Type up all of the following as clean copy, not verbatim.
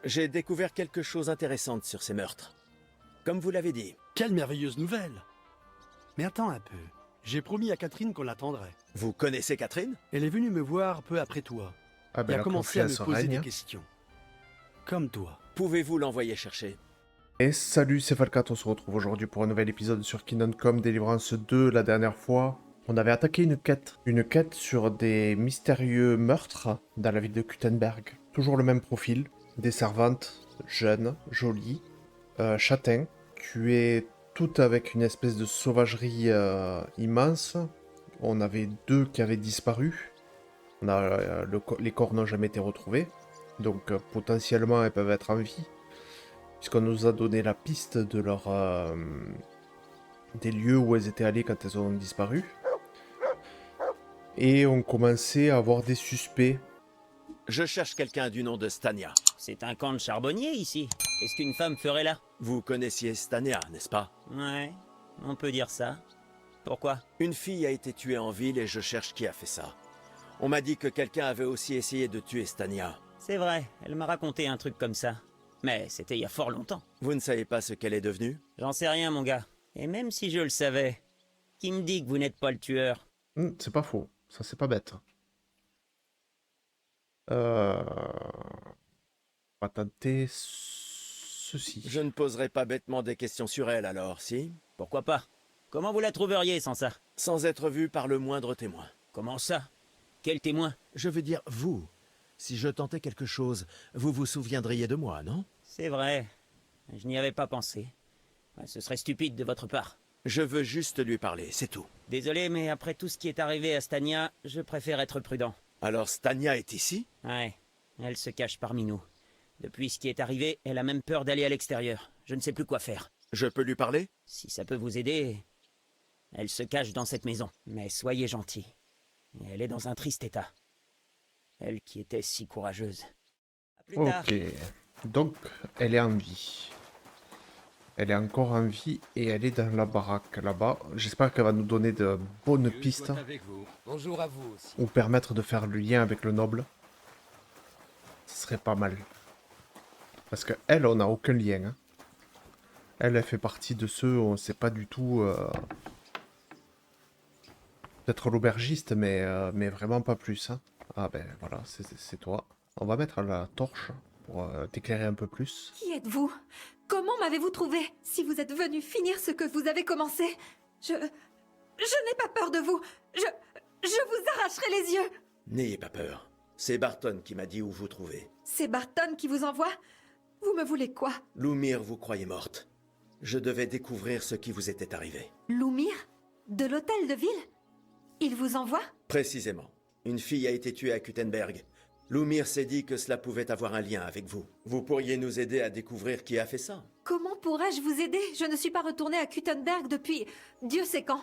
J'ai découvert quelque chose d'intéressant sur ces meurtres. Comme vous l'avez dit. Quelle merveilleuse nouvelle! Mais attends un peu. J'ai promis à Catherine qu'on l'attendrait. Vous connaissez Catherine? Elle est venue me voir peu après toi. Ah Et ben a la commencé à me confiance poser règne. des questions. Comme toi. Pouvez-vous l'envoyer chercher? Et salut, c'est Falcat, on se retrouve aujourd'hui pour un nouvel épisode sur Kingdom Come Deliverance 2. La dernière fois, on avait attaqué une quête sur des mystérieux meurtres dans la ville de Kuttenberg. Toujours le même profil, des servantes, jeunes, jolies, châtains, tuées toutes avec une espèce de sauvagerie immense. On avait 2 qui avaient disparu. Les corps n'ont jamais été retrouvés, donc potentiellement elles peuvent être en vie. Puisqu'on nous a donné la piste de des lieux où elles étaient allées quand elles ont disparu. Et on commençait à avoir des suspects. Je cherche quelqu'un du nom de Stania. C'est un camp de charbonniers ici. Qu'est-ce qu'une femme ferait là? Vous connaissiez Stania, n'est-ce pas? Ouais, on peut dire ça. Pourquoi? Une fille a été tuée en ville et je cherche qui a fait ça. On m'a dit que quelqu'un avait aussi essayé de tuer Stania. C'est vrai, elle m'a raconté un truc comme ça. Mais c'était il y a fort longtemps. Vous ne savez pas ce qu'elle est devenue? J'en sais rien, mon gars. Et même si je le savais, qui me dit que vous n'êtes pas le tueur? C'est pas faux, ça c'est pas bête. On va tenter ceci. Je ne poserai pas bêtement des questions sur elle alors, si? Pourquoi pas? Comment vous la trouveriez sans ça? Sans être vu par le moindre témoin. Comment ça? Quel témoin? Je veux dire, vous. Si je tentais quelque chose, vous vous souviendriez de moi, non? C'est vrai. Je n'y avais pas pensé. Ouais, ce serait stupide de votre part. Je veux juste lui parler, c'est tout. Désolé, mais après tout ce qui est arrivé à Stania, je préfère être prudent. Alors Stania est ici? Ouais, elle se cache parmi nous. Depuis ce qui est arrivé, elle a même peur d'aller à l'extérieur. Je ne sais plus quoi faire. Je peux lui parler? Si ça peut vous aider, elle se cache dans cette maison. Mais soyez gentil. Elle est dans un triste état. Elle qui était si courageuse. À plus tard. Ok, donc elle est en vie. Elle est encore en vie et elle est dans la baraque là-bas. J'espère qu'elle va nous donner de bonnes pistes Bonjour à vous aussi. ou permettre de faire le lien avec le noble. Ce serait pas mal. Parce que elle, on n'a aucun lien. Hein. Elle fait partie de ceux où on sait pas du tout. Peut-être l'aubergiste, mais vraiment pas plus. Hein. Ah ben voilà, c'est toi. On va mettre la torche pour t'éclairer un peu plus. Qui êtes-vous? Comment m'avez-vous trouvé? Si vous êtes venu finir ce que vous avez commencé, je n'ai pas peur de vous. Je vous arracherai les yeux. N'ayez pas peur. C'est Barton qui m'a dit où vous trouver. C'est Barton qui vous envoie? Vous me voulez quoi? Lumir vous croyait morte. Je devais découvrir ce qui vous était arrivé. Lumir? De l'hôtel de ville? Il vous envoie? Précisément. Une fille a été tuée à Kuttenberg. Lumir s'est dit que cela pouvait avoir un lien avec vous. Vous pourriez nous aider à découvrir qui a fait ça. Comment pourrais-je vous aider? Je ne suis pas retournée à Kuttenberg depuis Dieu sait quand.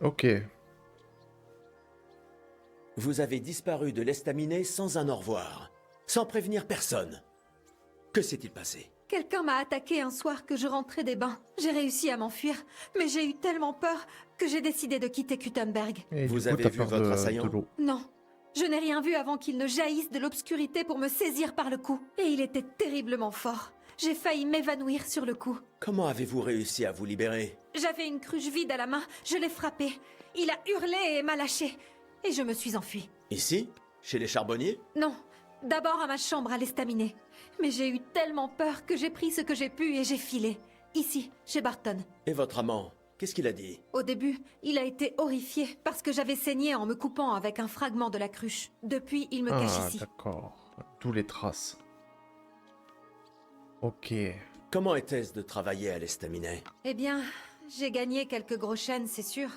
Ok. Vous avez disparu de l'estaminet sans un au revoir, sans prévenir personne. Que s'est-il passé? Quelqu'un m'a attaqué un soir que je rentrais des bains. J'ai réussi à m'enfuir, mais j'ai eu tellement peur que j'ai décidé de quitter Kuttenberg. Et Vous du coup, avez t'as vu peur votre assaillant? de l'eau. Non, je n'ai rien vu avant qu'il ne jaillisse de l'obscurité pour me saisir par le cou. Et il était terriblement fort. J'ai failli m'évanouir sur le coup. Comment avez-vous réussi à vous libérer? J'avais une cruche vide à la main, je l'ai frappé. Il a hurlé et m'a lâché. Et je me suis enfuie. Ici? Chez les charbonniers? Non, d'abord à ma chambre à l'estaminet. Mais j'ai eu tellement peur que j'ai pris ce que j'ai pu et j'ai filé. Ici, chez Barton. Et votre amant? Qu'est-ce qu'il a dit? Au début, il a été horrifié parce que j'avais saigné en me coupant avec un fragment de la cruche. Depuis, il me cache Ah, ici. d'accord. Tous les traces. Ok. Comment était-ce de travailler à l'estaminet? Eh bien, j'ai gagné quelques gros chênes, c'est sûr.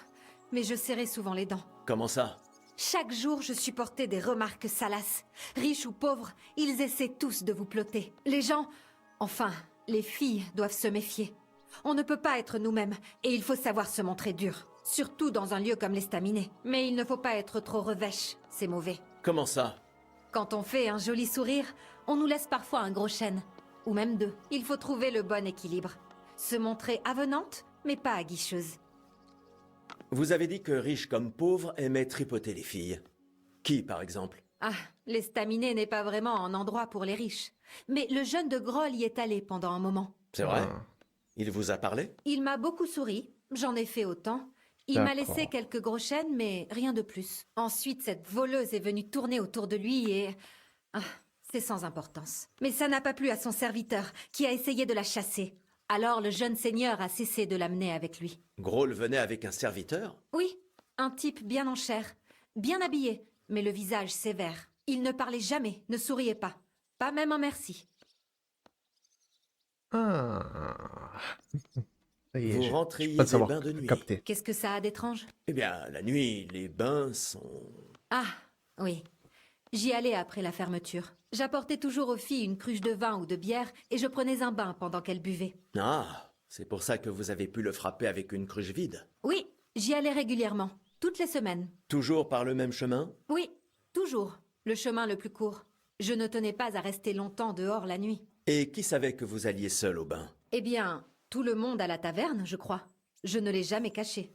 Mais je serrais souvent les dents. Comment ça? Chaque jour, je supportais des remarques salaces. Riches ou pauvres, ils essaient tous de vous ploter. Les gens, enfin, les filles doivent se méfier. On ne peut pas être nous-mêmes, et il faut savoir se montrer dur. Surtout dans un lieu comme l'estaminet. Mais il ne faut pas être trop revêche, c'est mauvais. Comment ça? Quand on fait un joli sourire, on nous laisse parfois un gros chêne. Ou même 2. Il faut trouver le bon équilibre. Se montrer avenante, mais pas aguicheuse. Vous avez dit que riches comme pauvres aimaient tripoter les filles. Qui, par exemple? Ah, l'estaminet n'est pas vraiment un endroit pour les riches. Mais le jeune de Groll y est allé pendant un moment. C'est vrai? Ah. Il vous a parlé? Il m'a beaucoup souri, j'en ai fait autant. Il m'a D'accord. laissé quelques gros chênes, mais rien de plus. Ensuite, cette voleuse est venue tourner autour de lui et... Ah, c'est sans importance. Mais ça n'a pas plu à son serviteur, qui a essayé de la chasser. Alors le jeune seigneur a cessé de l'amener avec lui. Groll venait avec un serviteur? Oui, un type bien en chair, bien habillé, mais le visage sévère. Il ne parlait jamais, ne souriait pas. Pas même un merci. Ah. Ça y est, Vous j'ai rentriez pas de des savoir bains de nuit? capté. Qu'est-ce que ça a d'étrange? Eh bien, la nuit, les bains sont... Ah, oui. J'y allais après la fermeture. J'apportais toujours aux filles une cruche de vin ou de bière et je prenais un bain pendant qu'elles buvaient. Ah, c'est pour ça que vous avez pu le frapper avec une cruche vide. Oui, j'y allais régulièrement, toutes les semaines. Toujours par le même chemin? Oui, toujours. Le chemin le plus court. Je ne tenais pas à rester longtemps dehors la nuit. Et qui savait que vous alliez seul au bain? Eh bien, tout le monde à la taverne, je crois. Je ne l'ai jamais caché.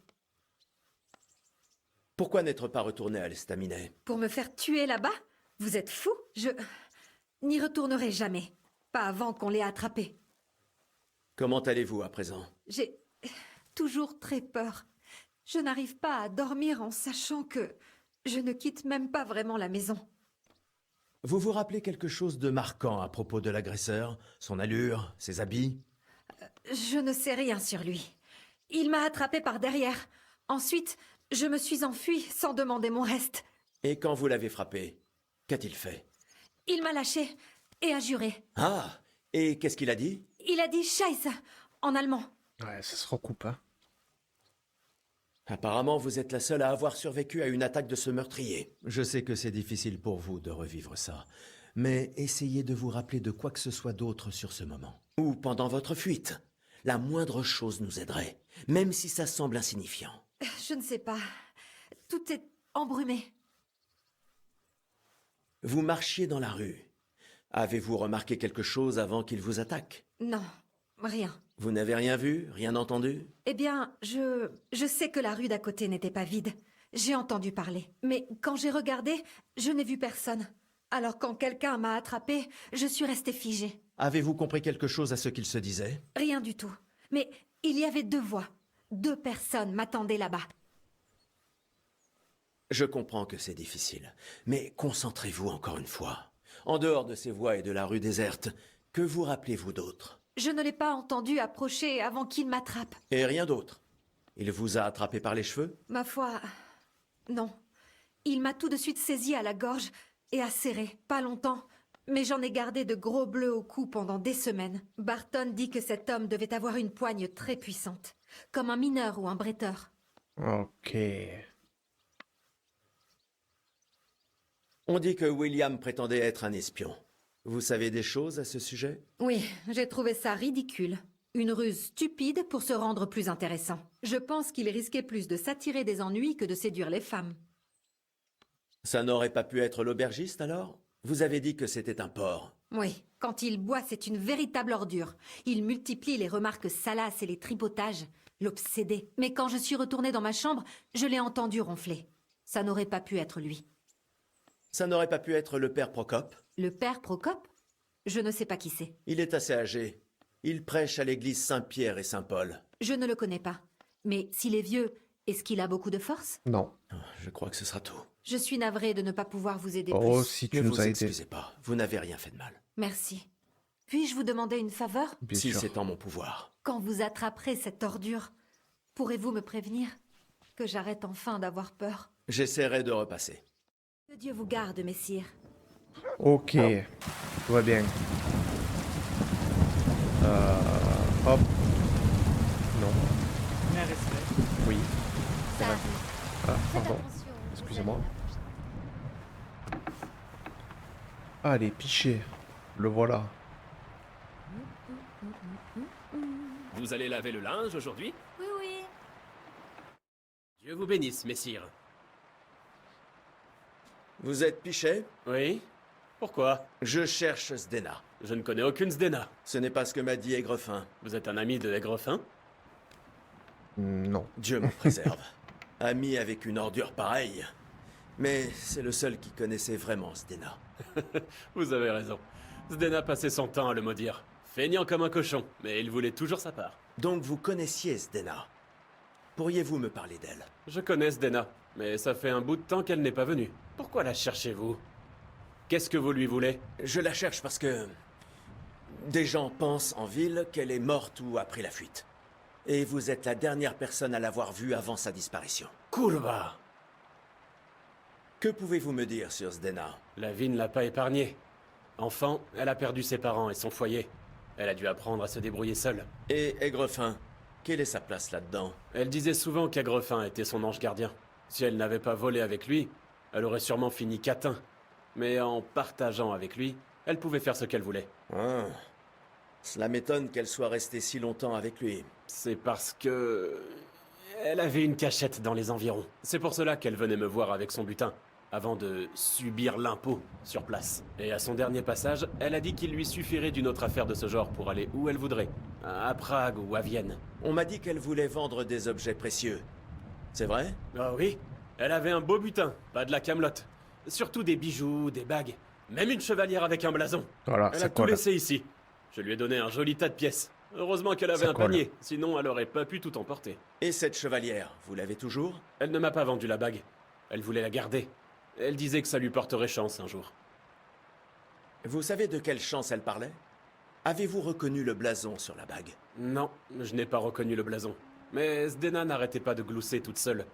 Pourquoi n'être pas retourné à l'estaminet? Pour me faire tuer là-bas? Vous êtes fou? Je n'y retournerai jamais. Pas avant qu'on l'ait attrapé. Comment allez-vous à présent? J'ai toujours très peur. Je n'arrive pas à dormir en sachant que je ne quitte même pas vraiment la maison. Vous vous rappelez quelque chose de marquant à propos de l'agresseur? Son allure, ses habits? Je ne sais rien sur lui. Il m'a attrapé par derrière. Ensuite, je me suis enfuie sans demander mon reste. Et quand vous l'avez frappé, qu'a-t-il fait? Il m'a lâché et a juré. Ah! Et qu'est-ce qu'il a dit? Il a dit Scheiße en allemand. Ouais, ça se recoupe, hein. Apparemment, vous êtes la seule à avoir survécu à une attaque de ce meurtrier. Je sais que c'est difficile pour vous de revivre ça, mais essayez de vous rappeler de quoi que ce soit d'autre sur ce moment. Ou pendant votre fuite. La moindre chose nous aiderait, même si ça semble insignifiant. Je ne sais pas. Tout est embrumé. Vous marchiez dans la rue. Avez-vous remarqué quelque chose avant qu'il vous attaque? Non, rien. Vous n'avez rien vu, rien entendu? Eh bien, je sais que la rue d'à côté n'était pas vide. J'ai entendu parler. Mais quand j'ai regardé, je n'ai vu personne. Alors quand quelqu'un m'a attrapé, je suis restée figée. Avez-vous compris quelque chose à ce qu'il se disait? Rien du tout. Mais il y avait 2 voix. 2 personnes m'attendaient là-bas. Je comprends que c'est difficile, mais concentrez-vous encore une fois. En dehors de ces voix et de la rue déserte, que vous rappelez-vous d'autre? Je ne l'ai pas entendu approcher avant qu'il m'attrape. Et rien d'autre? Il vous a attrapé par les cheveux? Ma foi, non. Il m'a tout de suite saisi à la gorge et a serré. Pas longtemps, mais j'en ai gardé de gros bleus au cou pendant des semaines. Barton dit que cet homme devait avoir une poigne très puissante, comme un mineur ou un bretteur. Ok. On dit que William prétendait être un espion. Vous savez des choses à ce sujet? Oui, j'ai trouvé ça ridicule. Une ruse stupide pour se rendre plus intéressant. Je pense qu'il risquait plus de s'attirer des ennuis que de séduire les femmes. Ça n'aurait pas pu être l'aubergiste alors? Vous avez dit que c'était un porc. Oui, quand il boit, c'est une véritable ordure. Il multiplie les remarques salaces et les tripotages. L'obsédé. Mais quand je suis retournée dans ma chambre, je l'ai entendu ronfler. Ça n'aurait pas pu être lui. Ça n'aurait pas pu être le père Procope? Le père Procope? Je ne sais pas qui c'est. Il est assez âgé. Il prêche à l'église Saint-Pierre et Saint-Paul. Je ne le connais pas. Mais s'il est vieux, est-ce qu'il a beaucoup de force? Non. Je crois que ce sera tout. Je suis navrée de ne pas pouvoir vous aider Oh, plus. si tu Ne nous vous as aidé. excusez pas, vous n'avez rien fait de mal. Merci. Puis-je vous demander une faveur? Bien Si sûr. c'est en mon pouvoir. Quand vous attraperez cette ordure, pourrez-vous me prévenir que j'arrête enfin d'avoir peur? J'essaierai de repasser. Que Dieu vous garde, messire. Ok. Tout va bien. Hop. Non. Oui. Ça arrive. Ah, Faites pardon. attention, vous Excusez-moi. allez approcher. Allez, piché. Le voilà. Vous allez laver le linge aujourd'hui? Oui, oui. Dieu vous bénisse, messire. Vous êtes Pichet? Oui? Pourquoi? Je cherche Sdena. Je ne connais aucune Sdena. Ce n'est pas ce que m'a dit Aigrefin. Vous êtes un ami de l'Aigrefin? Non. Dieu m'en préserve. Ami avec une ordure pareille. Mais c'est le seul qui connaissait vraiment Zdena. Vous avez raison. Zdena passait son temps à le maudire. Feignant comme un cochon, mais il voulait toujours sa part. Donc vous connaissiez Zdena. Pourriez-vous me parler d'elle? Je connais Zdena, mais ça fait un bout de temps qu'elle n'est pas venue. Pourquoi la cherchez-vous? Qu'est-ce que vous lui voulez? Je la cherche parce que... des gens pensent en ville qu'elle est morte ou a pris la fuite. Et vous êtes la dernière personne à l'avoir vue avant sa disparition. Kurva! Que pouvez-vous me dire sur Zdena? La vie ne l'a pas épargnée. Enfant, elle a perdu ses parents et son foyer. Elle a dû apprendre à se débrouiller seule. Et Aigrefin, quelle est sa place là-dedans? Elle disait souvent qu'Aigrefin était son ange gardien. Si elle n'avait pas volé avec lui, elle aurait sûrement fini catin. Mais en partageant avec lui, elle pouvait faire ce qu'elle voulait. Ah. Cela m'étonne qu'elle soit restée si longtemps avec lui. C'est parce que... elle avait une cachette dans les environs. C'est pour cela qu'elle venait me voir avec son butin, avant de subir l'impôt sur place. Et à son dernier passage, elle a dit qu'il lui suffirait d'une autre affaire de ce genre pour aller où elle voudrait. À Prague ou à Vienne. On m'a dit qu'elle voulait vendre des objets précieux. C'est vrai? Ah oui, elle avait un beau butin, pas de la camelote. Surtout des bijoux, des bagues, même une chevalière avec un blason. Voilà, Elle ça a tout colle. laissé ici. Je lui ai donné un joli tas de pièces. Heureusement qu'elle avait Ça un colle. panier, sinon elle aurait pas pu tout emporter. Et cette chevalière, vous l'avez toujours? Elle ne m'a pas vendu la bague. Elle voulait la garder. Elle disait que ça lui porterait chance un jour. Vous savez de quelle chance elle parlait? Avez-vous reconnu le blason sur la bague? Non, je n'ai pas reconnu le blason. Mais Zdena n'arrêtait pas de glousser toute seule.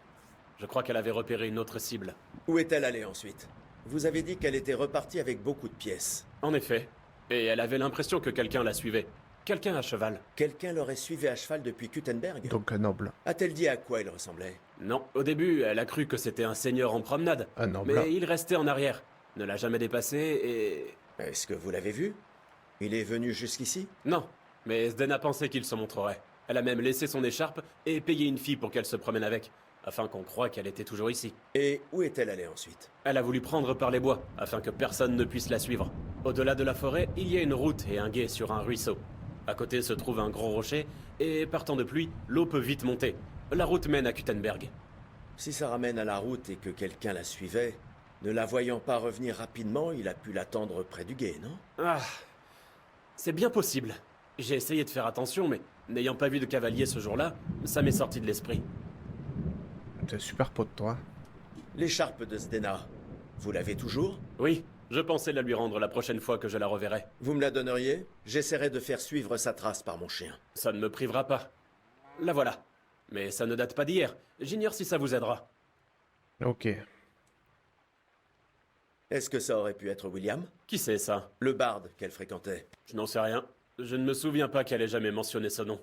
Je crois qu'elle avait repéré une autre cible. Où est-elle allée ensuite? Vous avez dit qu'elle était repartie avec beaucoup de pièces. En effet. Et elle avait l'impression que quelqu'un la suivait. Quelqu'un à cheval. Quelqu'un l'aurait suivi à cheval depuis Kuttenberg? Donc un noble. A-t-elle dit à quoi il ressemblait? Non, au début, elle a cru que c'était un seigneur en promenade. Un noble. Mais il restait en arrière. Ne l'a jamais dépassé et... Est-ce que vous l'avez vu? Il est venu jusqu'ici? Non, mais Zdena pensait qu'il se montrerait. Elle a même laissé son écharpe et payé une fille pour qu'elle se promène avec, afin qu'on croie qu'elle était toujours ici. Et où est-elle allée ensuite? Elle a voulu prendre par les bois, afin que personne ne puisse la suivre. Au-delà de la forêt, il y a une route et un gué sur un ruisseau. À côté se trouve un gros rocher, et partant de pluie, l'eau peut vite monter. La route mène à Kuttenberg. Si ça ramène à la route et que quelqu'un la suivait, ne la voyant pas revenir rapidement, il a pu l'attendre près du gué, non? Ah, c'est bien possible. J'ai essayé de faire attention, mais n'ayant pas vu de cavalier ce jour-là, ça m'est sorti de l'esprit. T'es super pote, toi. L'écharpe de Zdena, vous l'avez toujours? Oui, je pensais la lui rendre la prochaine fois que je la reverrai. Vous me la donneriez? J'essaierai de faire suivre sa trace par mon chien. Ça ne me privera pas. La voilà. Mais ça ne date pas d'hier. J'ignore si ça vous aidera. Ok. Est-ce que ça aurait pu être William? Qui c'est ça? Le barde qu'elle fréquentait. Je n'en sais rien. Je ne me souviens pas qu'elle ait jamais mentionné ce nom.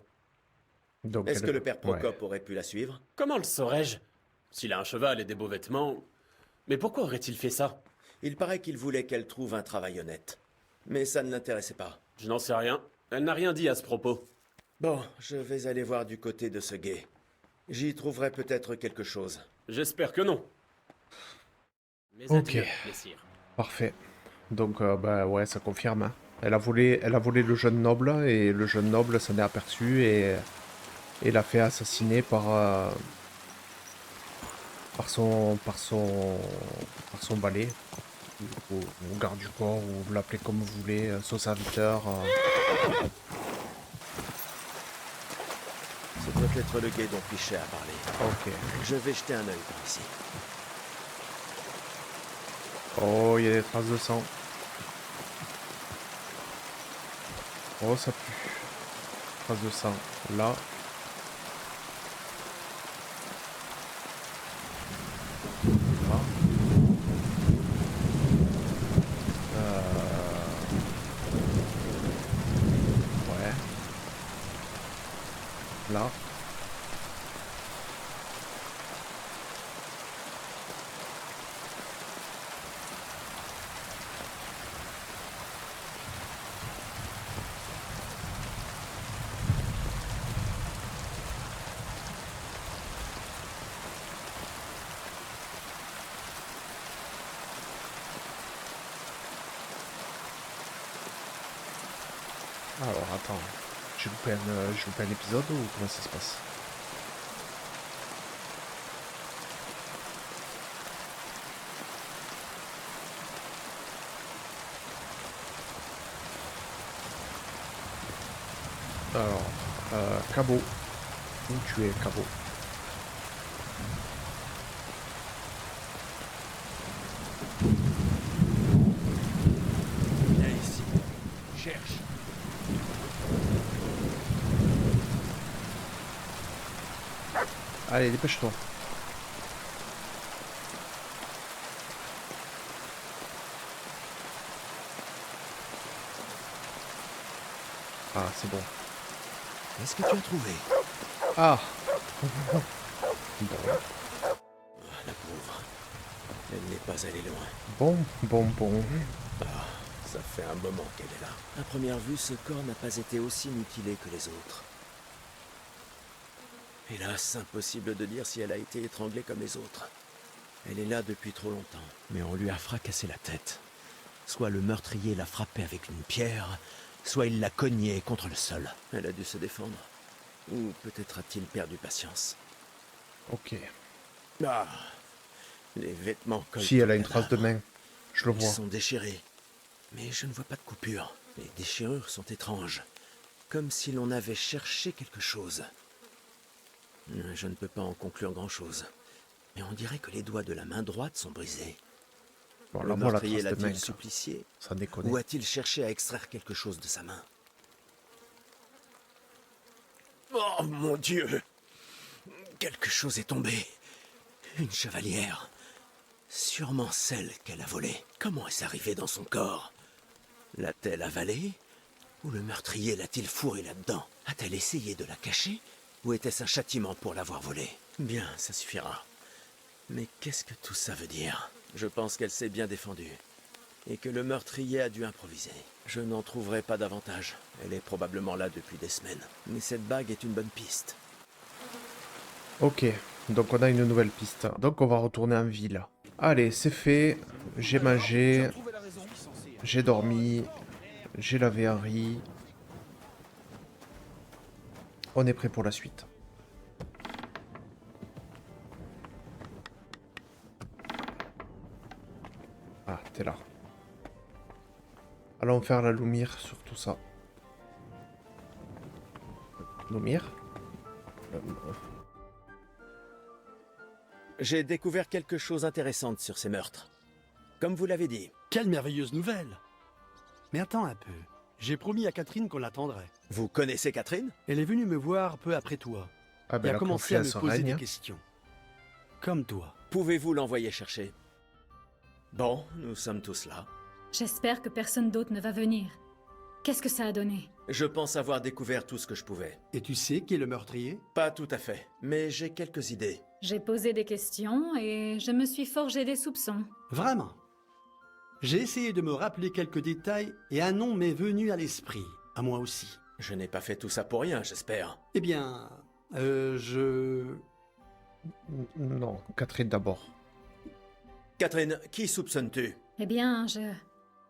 Donc, Est-ce elle- que le père ouais. Procope aurait pu la suivre? Comment le saurais-je? S'il a un cheval et des beaux vêtements... Mais pourquoi aurait-il fait ça? Il paraît qu'il voulait qu'elle trouve un travail honnête. Mais ça ne l'intéressait pas. Je n'en sais rien. Elle n'a rien dit à ce propos. Bon, je vais aller voir du côté de ce gué. J'y trouverai peut-être quelque chose. J'espère que non. Mes Ok. adieux, messire. Parfait. Donc, bah ouais, ça confirme. Hein. Elle a volé le jeune noble, et le jeune noble s'en est aperçu et l'a fait assassiner par son valet, ou garde du corps, ou vous l'appelez comme vous voulez, son serviteur. Ce doit être le gué dont Pichet a parlé. Ok. Je vais jeter un œil par ici. Oh, il y a des traces de sang. Oh, ça pue. Traces de sang. Là. Là. Ouais. Là. Alors, attends. J'ai loupé un épisode ou comment ça se passe? Alors, Cabot. Où tu es, Cabot? Viens ici. Cherche. Allez, dépêche-toi. Ah, c'est bon. Qu'est-ce que tu as trouvé? Ah. Bon, La pauvre. Elle n'est pas allée loin. bon. Ça fait un moment qu'elle est là. À première vue, ce corps n'a pas été aussi mutilé que les autres. Hélas, impossible de dire si elle a été étranglée comme les autres. Elle est là depuis trop longtemps, mais on lui a fracassé la tête. Soit le meurtrier l'a frappée avec une pierre, soit il l'a cognée contre le sol. Elle a dû se défendre. Ou peut-être a-t-il perdu patience. Ok. Ah, les vêtements collent Si, elle a au une trace de cadavre. main. Je le Ils vois. sont déchirés. Mais je ne vois pas de coupure. Les déchirures sont étranges. Comme si l'on avait cherché quelque chose. Je ne peux pas en conclure grand-chose. Mais on dirait que les doigts de la main droite sont brisés. Bon, Le là, moi, la meurtrier trace de main, l'a-t-il supplicié? ça déconne. Ou a-t-il cherché à extraire quelque chose de sa main? Oh mon Dieu! Quelque chose est tombé. Une chevalière. Sûrement celle qu'elle a volée. Comment est-ce arrivé dans son corps? L'a-t-elle avalée? Ou le meurtrier l'a-t-il fourré là-dedans? A-t-elle essayé de la cacher? Ou était-ce un châtiment pour l'avoir volée? Bien, ça suffira. Mais qu'est-ce que tout ça veut dire? Je pense qu'elle s'est bien défendue. Et que le meurtrier a dû improviser. Je n'en trouverai pas davantage. Elle est probablement là depuis des semaines. Mais cette bague est une bonne piste. Ok, donc on a une nouvelle piste. Donc on va retourner en ville. Allez, c'est fait. J'ai mangé. J'ai dormi. J'ai lavé Henri. On est prêt pour la suite. Ah, t'es là. Allons faire la lumière sur tout ça. Lumière? J'ai découvert quelque chose d'intéressant sur ces meurtres. Comme vous l'avez dit. Quelle merveilleuse nouvelle. Mais attends un peu. J'ai promis à Catherine qu'on l'attendrait. Vous connaissez Catherine? Elle est venue me voir peu après toi. Ah Et ben a la commencé à me confiance poser règne. des questions. Comme toi. Pouvez-vous l'envoyer chercher? Bon, nous sommes tous là. J'espère que personne d'autre ne va venir. Qu'est-ce que ça a donné? Je pense avoir découvert tout ce que je pouvais. Et tu sais qui est le meurtrier? Pas tout à fait, mais j'ai quelques idées. J'ai posé des questions et je me suis forgé des soupçons. Vraiment. J'ai essayé de me rappeler quelques détails et un nom m'est venu à l'esprit. À moi aussi. Je n'ai pas fait tout ça pour rien, j'espère. Eh bien, Non, Catherine d'abord. Catherine, qui soupçonnes-tu? Eh bien,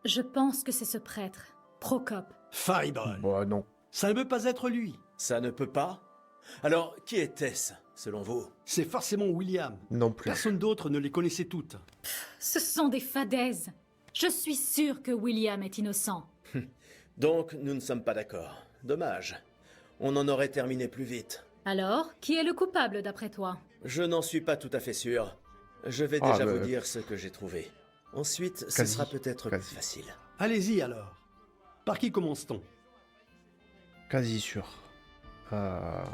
je pense que c'est ce prêtre, Procope. Fireball. Bon, non. Ça ne peut pas être lui. Ça ne peut pas? Alors, qui était-ce, selon vous? C'est forcément William. Non plus. Personne d'autre ne les connaissait toutes. Ce sont des fadaises. Je suis sûre que William est innocent. Donc, nous ne sommes pas d'accord. Dommage. On en aurait terminé plus vite. Alors, qui est le coupable d'après toi? Je n'en suis pas tout à fait sûr. Je vais Ah, déjà bah, vous dire ce que j'ai trouvé. Ensuite, ce quasi, sera peut-être plus quasi. facile. Allez-y alors. Par qui commence-t-on? Quasi sûr.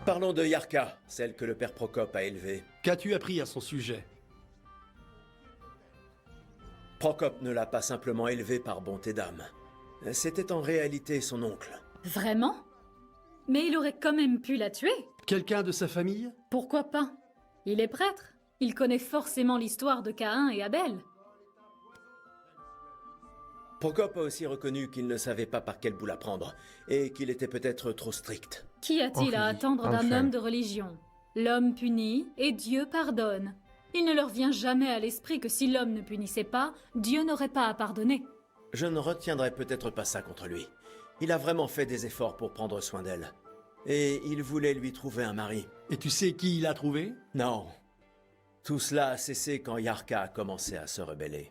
Parlons de Yarka, celle que le père Procope a élevée. Qu'as-tu appris à son sujet? Procope ne l'a pas simplement élevée par bonté d'âme. C'était en réalité son oncle. Vraiment? Mais il aurait quand même pu la tuer. Quelqu'un de sa famille? Pourquoi pas? Il est prêtre. Il connaît forcément l'histoire de Caïn et Abel. Procope a aussi reconnu qu'il ne savait pas par quel bout la prendre, et qu'il était peut-être trop strict. Qu'y a-t-il à Henri, attendre d'un enfin. homme de religion? L'homme punit et Dieu pardonne. Il ne leur vient jamais à l'esprit que si l'homme ne punissait pas, Dieu n'aurait pas à pardonner. Je ne retiendrai peut-être pas ça contre lui. Il a vraiment fait des efforts pour prendre soin d'elle. Et il voulait lui trouver un mari. Et tu sais qui il a trouvé? Non. Tout cela a cessé quand Yarka a commencé à se rebeller.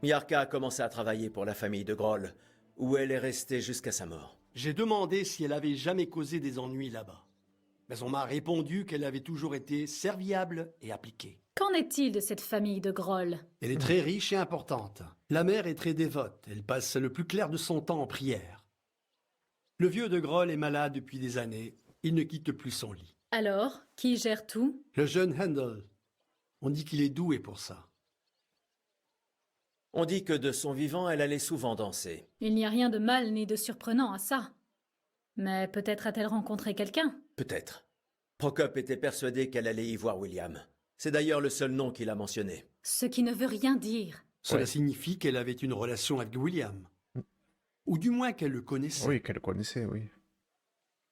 Yarka a commencé à travailler pour la famille de Groll, où elle est restée jusqu'à sa mort. J'ai demandé si elle avait jamais causé des ennuis là-bas. Mais on m'a répondu qu'elle avait toujours été serviable et appliquée. Qu'en est-il de cette famille de Groll? Elle est très riche et importante. La mère est très dévote. Elle passe le plus clair de son temps en prière. Le vieux de Groll est malade depuis des années. Il ne quitte plus son lit. Alors, qui gère tout? Le jeune Handel. On dit qu'il est doué pour ça. On dit que de son vivant, elle allait souvent danser. Il n'y a rien de mal ni de surprenant à ça. Mais peut-être a-t-elle rencontré quelqu'un? Peut-être. Procop était persuadé qu'elle allait y voir William. C'est d'ailleurs le seul nom qu'il a mentionné. Ce qui ne veut rien dire. Cela Ouais. signifie qu'elle avait une relation avec William. Ou du moins qu'elle le connaissait. Oui, qu'elle connaissait, oui.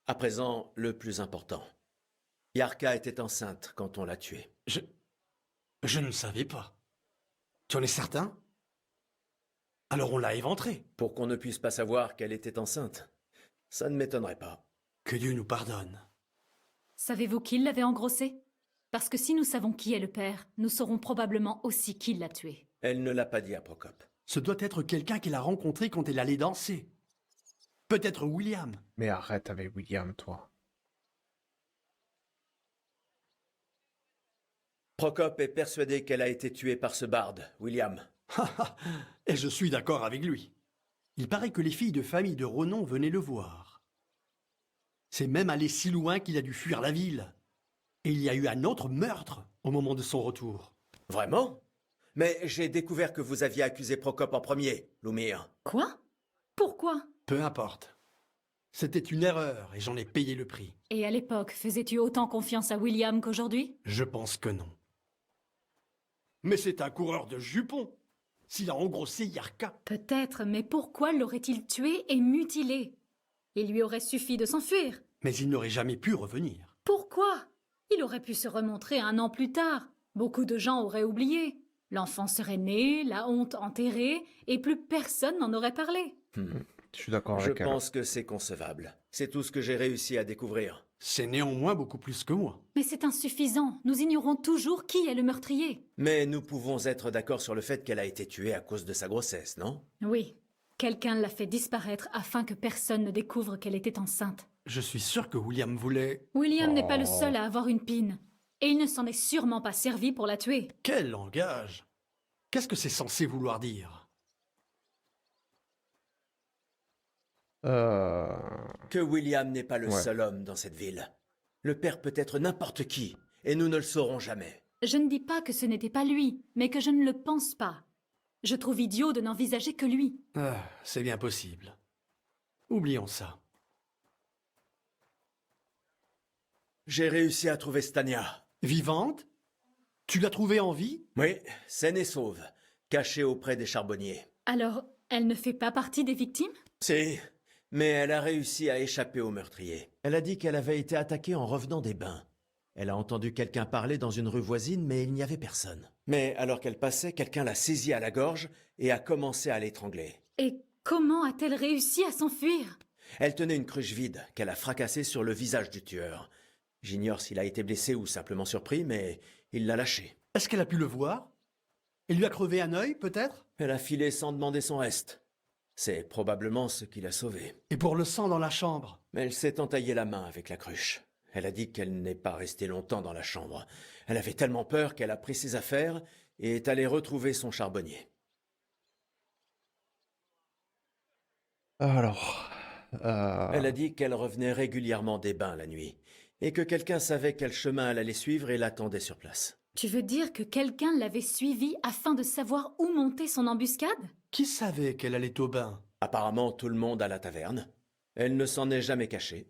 À présent, le plus important. Yarka était enceinte quand on l'a tuée. Je ne savais pas. Tu en es certain? Alors on l'a éventrée. Pour qu'on ne puisse pas savoir qu'elle était enceinte. Ça ne m'étonnerait pas. Que Dieu nous pardonne. Savez-vous qui l'avait engrossé? Parce que si nous savons qui est le père, nous saurons probablement aussi qui l'a tué. Elle ne l'a pas dit à Procop. Ce doit être quelqu'un qu'elle a rencontré quand elle allait danser. Peut-être William. Mais arrête avec William, toi. Procop est persuadé qu'elle a été tuée par ce barde, William. Et je suis d'accord avec lui. Il paraît que les filles de famille de renom venaient le voir. C'est même allé si loin qu'il a dû fuir la ville. Et il y a eu un autre meurtre au moment de son retour. Vraiment? Mais j'ai découvert que vous aviez accusé Procop en premier, Lumir. Quoi? Pourquoi? Peu importe. C'était une erreur et j'en ai payé le prix. Et à l'époque, faisais-tu autant confiance à William qu'aujourd'hui? Je pense que non. Mais c'est un coureur de jupons. S'il a engrossé Yarka. Peut-être, mais pourquoi l'aurait-il tué et mutilé? Il lui aurait suffi de s'enfuir. Mais il n'aurait jamais pu revenir. Pourquoi? Il aurait pu se remontrer 1 an plus tard. Beaucoup de gens auraient oublié. L'enfant serait né, la honte enterrée, et plus personne n'en aurait parlé. Je suis d'accord Je avec elle. pense que c'est concevable. C'est tout ce que j'ai réussi à découvrir. C'est néanmoins beaucoup plus que moi. Mais c'est insuffisant. Nous ignorons toujours qui est le meurtrier. Mais nous pouvons être d'accord sur le fait qu'elle a été tuée à cause de sa grossesse, non? Oui. Quelqu'un l'a fait disparaître afin que personne ne découvre qu'elle était enceinte. Je suis sûr que William voulait... William n'est pas le seul à avoir une pine. Et il ne s'en est sûrement pas servi pour la tuer. Quel langage! Qu'est-ce que c'est censé vouloir dire? Que William n'est pas le Ouais. seul homme dans cette ville. Le père peut être n'importe qui, et nous ne le saurons jamais. Je ne dis pas que ce n'était pas lui, mais que je ne le pense pas. Je trouve idiot de n'envisager que lui. Ah, c'est bien possible. Oublions ça. J'ai réussi à trouver Stania. Vivante? Tu l'as trouvée en vie? Oui, saine et sauve, cachée auprès des charbonniers. Alors, elle ne fait pas partie des victimes? Si, mais elle a réussi à échapper au meurtrier. Elle a dit qu'elle avait été attaquée en revenant des bains. Elle a entendu quelqu'un parler dans une rue voisine, mais il n'y avait personne. Mais alors qu'elle passait, quelqu'un l'a saisie à la gorge et a commencé à l'étrangler. Et comment a-t-elle réussi à s'enfuir? Elle tenait une cruche vide qu'elle a fracassée sur le visage du tueur. J'ignore s'il a été blessé ou simplement surpris, mais il l'a lâché. Est-ce qu'elle a pu le voir? Elle lui a crevé un œil, peut-être? Elle a filé sans demander son reste. C'est probablement ce qui l'a sauvée. Et pour le sang dans la chambre? Mais elle s'est entaillée la main avec la cruche. Elle a dit qu'elle n'est pas restée longtemps dans la chambre. Elle avait tellement peur qu'elle a pris ses affaires et est allée retrouver son charbonnier. Alors... Elle a dit qu'elle revenait régulièrement des bains la nuit et que quelqu'un savait quel chemin elle allait suivre et l'attendait sur place. Tu veux dire que quelqu'un l'avait suivie afin de savoir où monter son embuscade? Qui savait qu'elle allait au bain? Apparemment tout le monde à la taverne. Elle ne s'en est jamais cachée.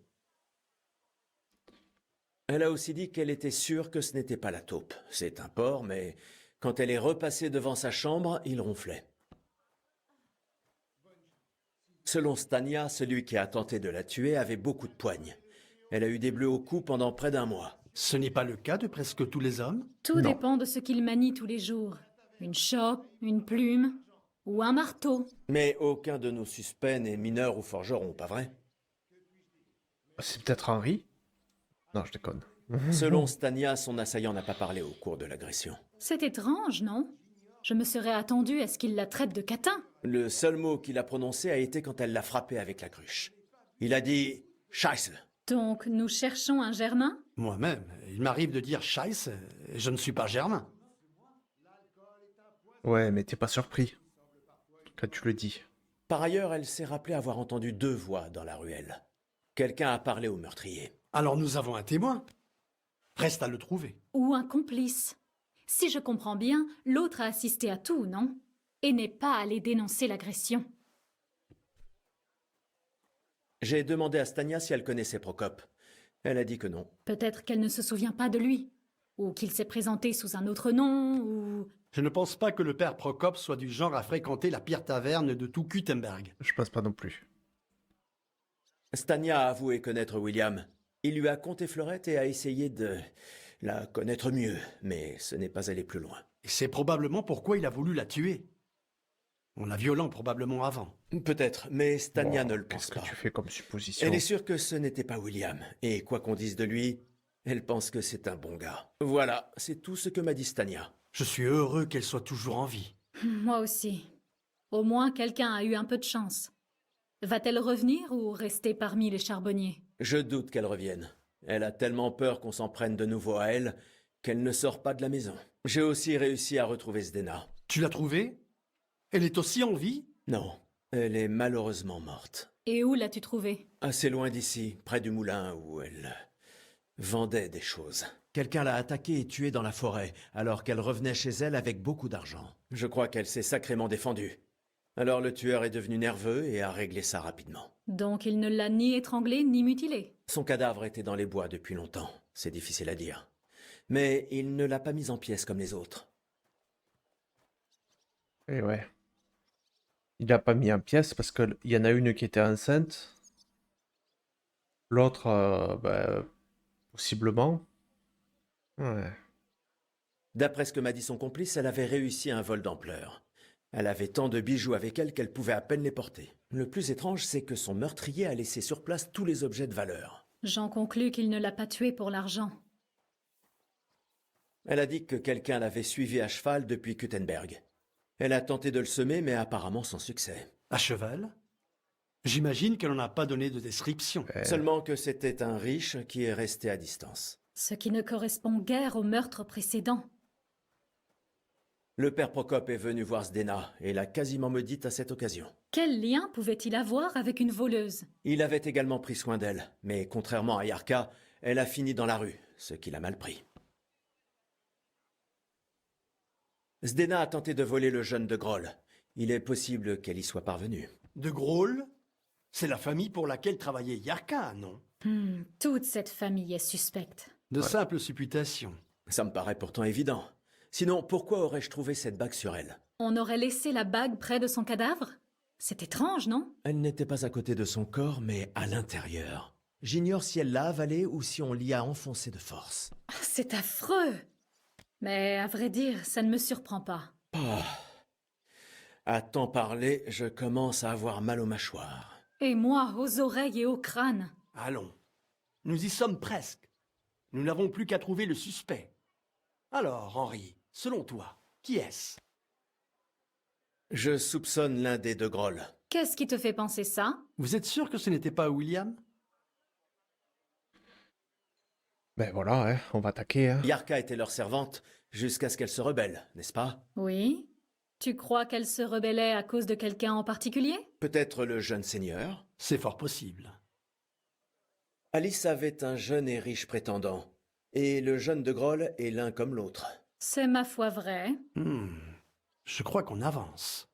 Elle a aussi dit qu'elle était sûre que ce n'était pas la taupe. C'est un porc, mais quand elle est repassée devant sa chambre, il ronflait. Selon Stania, celui qui a tenté de la tuer avait beaucoup de poignes. Elle a eu des bleus au cou pendant près d'1 mois. Ce n'est pas le cas de presque tous les hommes? Tout Non. dépend de ce qu'il manie tous les jours. Une chope, une plume ou un marteau. Mais aucun de nos suspects n'est mineur ou forgeron, pas vrai? C'est peut-être Henri? Non, je déconne. Selon Stania, son assaillant n'a pas parlé au cours de l'agression. C'est étrange, non? Je me serais attendu à ce qu'il la traite de catin. Le seul mot qu'il a prononcé a été quand elle l'a frappé avec la cruche. Il a dit « Scheiße ». Donc nous cherchons un Germain? Moi-même, il m'arrive de dire Scheisse, et je ne suis pas germain. Ouais, mais t'es pas surpris quand tu le dis. Par ailleurs, elle s'est rappelé avoir entendu 2 voix dans la ruelle. Quelqu'un a parlé au meurtrier. Alors nous avons un témoin. Reste à le trouver. Ou un complice? Si je comprends bien, l'autre a assisté à tout, non? Et n'est pas allé dénoncer l'agression. J'ai demandé à Stania si elle connaissait Procope. Elle a dit que non. Peut-être qu'elle ne se souvient pas de lui. Ou qu'il s'est présenté sous un autre nom, ou... Je ne pense pas que le père Procope soit du genre à fréquenter la pire taverne de tout Gutenberg. Je pense pas non plus. Stania a avoué connaître William. Il lui a conté Fleurette et a essayé de la connaître mieux, mais ce n'est pas allé plus loin. Et c'est probablement pourquoi il a voulu la tuer. On l'a violent probablement avant. Peut-être, mais Stania Bon, ne le pense qu'est-ce pas. que tu fais comme supposition? Elle est sûre que ce n'était pas William, et quoi qu'on dise de lui, elle pense que c'est un bon gars. Voilà, c'est tout ce que m'a dit Stania. Je suis heureux qu'elle soit toujours en vie. Moi aussi. Au moins, quelqu'un a eu un peu de chance. Va-t-elle revenir ou rester parmi les charbonniers? Je doute qu'elle revienne. Elle a tellement peur qu'on s'en prenne de nouveau à elle qu'elle ne sort pas de la maison. J'ai aussi réussi à retrouver Zdena. Tu l'as trouvée? Elle est aussi en vie? Non, elle est malheureusement morte. Et où l'as-tu trouvée? Assez loin d'ici, près du moulin où elle vendait des choses. Quelqu'un l'a attaquée et tuée dans la forêt, alors qu'elle revenait chez elle avec beaucoup d'argent. Je crois qu'elle s'est sacrément défendue. Alors le tueur est devenu nerveux et a réglé ça rapidement. Donc il ne l'a ni étranglée ni mutilée. Son cadavre était dans les bois depuis longtemps, c'est difficile à dire. Mais il ne l'a pas mise en pièces comme les autres. Et ouais. Il a pas mis en pièces parce qu'il y en a une qui était enceinte. L'autre, possiblement. Ouais. D'après ce que m'a dit son complice, elle avait réussi un vol d'ampleur. Elle avait tant de bijoux avec elle qu'elle pouvait à peine les porter. Le plus étrange, c'est que son meurtrier a laissé sur place tous les objets de valeur. J'en conclus qu'il ne l'a pas tuée pour l'argent. Elle a dit que quelqu'un l'avait suivi à cheval depuis Gutenberg. Elle a tenté de le semer, mais apparemment sans succès. À cheval? J'imagine qu'elle n'en a pas donné de description. Seulement que c'était un riche qui est resté à distance. Ce qui ne correspond guère au meurtre précédent. Le père Procope est venu voir Zdena et l'a quasiment maudite à cette occasion. Quel lien pouvait-il avoir avec une voleuse? Il avait également pris soin d'elle, mais contrairement à Yarka, elle a fini dans la rue, ce qui l'a mal pris. Zdena a tenté de voler le jeune de Groll. Il est possible qu'elle y soit parvenue. De Groll? C'est la famille pour laquelle travaillait Yarka, non? Toute cette famille est suspecte. De simples supputations. Ça me paraît pourtant évident. Sinon, pourquoi aurais-je trouvé cette bague sur elle? On aurait laissé la bague près de son cadavre? C'est étrange, non? Elle n'était pas à côté de son corps, mais à l'intérieur. J'ignore si elle l'a avalée ou si on l'y a enfoncée de force. C'est affreux! Mais à vrai dire, ça ne me surprend pas. À t'en parler, je commence à avoir mal aux mâchoires. Et moi, aux oreilles et au crâne. Allons. Nous y sommes presque. Nous n'avons plus qu'à trouver le suspect. Alors, Henri, selon toi, qui est-ce? Je soupçonne l'un des deux Groll. Qu'est-ce qui te fait penser ça? Vous êtes sûr que ce n'était pas William? Ben voilà, hein, on va attaquer. Hein. Yarka était leur servante jusqu'à ce qu'elle se rebelle, n'est-ce pas? Oui? Tu crois qu'elle se rebellait à cause de quelqu'un en particulier? Peut-être le jeune seigneur? C'est fort possible. Alice avait un jeune et riche prétendant, et le jeune de Groll est l'un comme l'autre. C'est ma foi vrai. Je crois qu'on avance.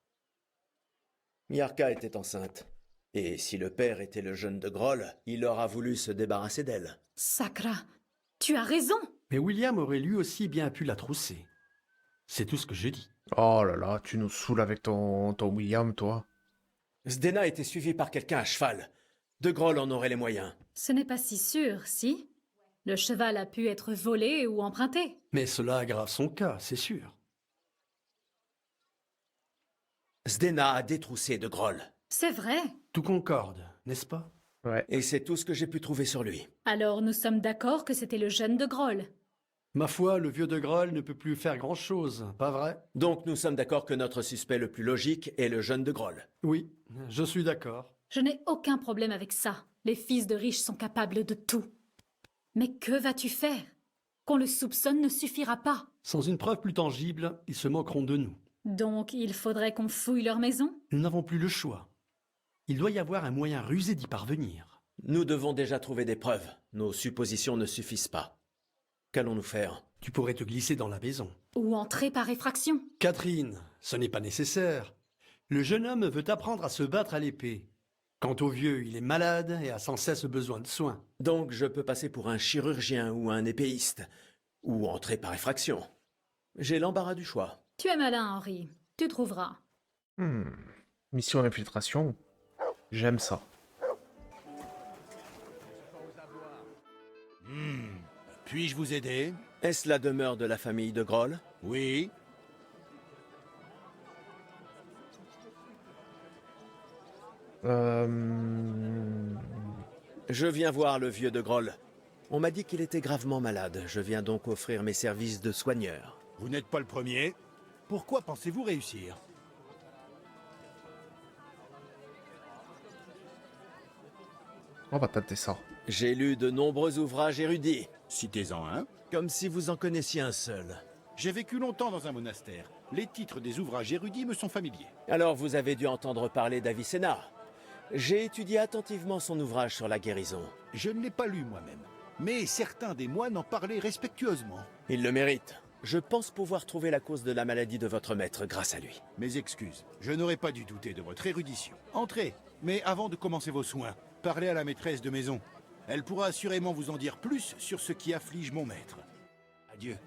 Yarka était enceinte, et si le père était le jeune de Groll, il aura voulu se débarrasser d'elle. Sacra, tu as raison! Mais William aurait lui aussi bien pu la trousser. C'est tout ce que je dis. Oh là là, tu nous saoules avec ton William, toi. Zdena était suivi par quelqu'un à cheval. De Groll en aurait les moyens. Ce n'est pas si sûr, si? Le cheval a pu être volé ou emprunté. Mais cela aggrave son cas, c'est sûr. Zdena a détroussé de Groll. C'est vrai. Tout concorde, n'est-ce pas? Ouais. Et c'est tout ce que j'ai pu trouver sur lui. Alors nous sommes d'accord que c'était le jeune de Groll. Ma foi, le vieux de Groll ne peut plus faire grand-chose, pas vrai? Donc nous sommes d'accord que notre suspect le plus logique est le jeune de Groll. Oui, je suis d'accord. Je n'ai aucun problème avec ça. Les fils de riches sont capables de tout. Mais que vas-tu faire? Qu'on le soupçonne ne suffira pas. Sans une preuve plus tangible, ils se moqueront de nous. Donc il faudrait qu'on fouille leur maison? Nous n'avons plus le choix. Il doit y avoir un moyen rusé d'y parvenir. Nous devons déjà trouver des preuves. Nos suppositions ne suffisent pas. Qu'allons-nous faire? Tu pourrais te glisser dans la maison. Ou entrer par effraction? Catherine, ce n'est pas nécessaire. Le jeune homme veut apprendre à se battre à l'épée. Quant au vieux, il est malade et a sans cesse besoin de soins. Donc je peux passer pour un chirurgien ou un épéiste, ou entrer par effraction. J'ai l'embarras du choix. Tu es malin, Henri. Tu trouveras. Mission infiltration. J'aime ça. Puis-je vous aider? Est-ce la demeure de la famille de Groll? Oui. Je viens voir le vieux de Groll. On m'a dit qu'il était gravement malade. Je viens donc offrir mes services de soigneur. Vous n'êtes pas le premier. Pourquoi pensez-vous réussir? On va tenter ça. J'ai lu de nombreux ouvrages érudits. Citez-en un. Comme si vous en connaissiez un seul. J'ai vécu longtemps dans un monastère. Les titres des ouvrages érudits me sont familiers. Alors vous avez dû entendre parler d'Avicenna. J'ai étudié attentivement son ouvrage sur la guérison. Je ne l'ai pas lu moi-même, mais certains des moines en parlaient respectueusement. Il le mérite. Je pense pouvoir trouver la cause de la maladie de votre maître grâce à lui. Mes excuses, je n'aurais pas dû douter de votre érudition. Entrez, mais avant de commencer vos soins, parlez à la maîtresse de maison. Elle pourra assurément vous en dire plus sur ce qui afflige mon maître. Adieu.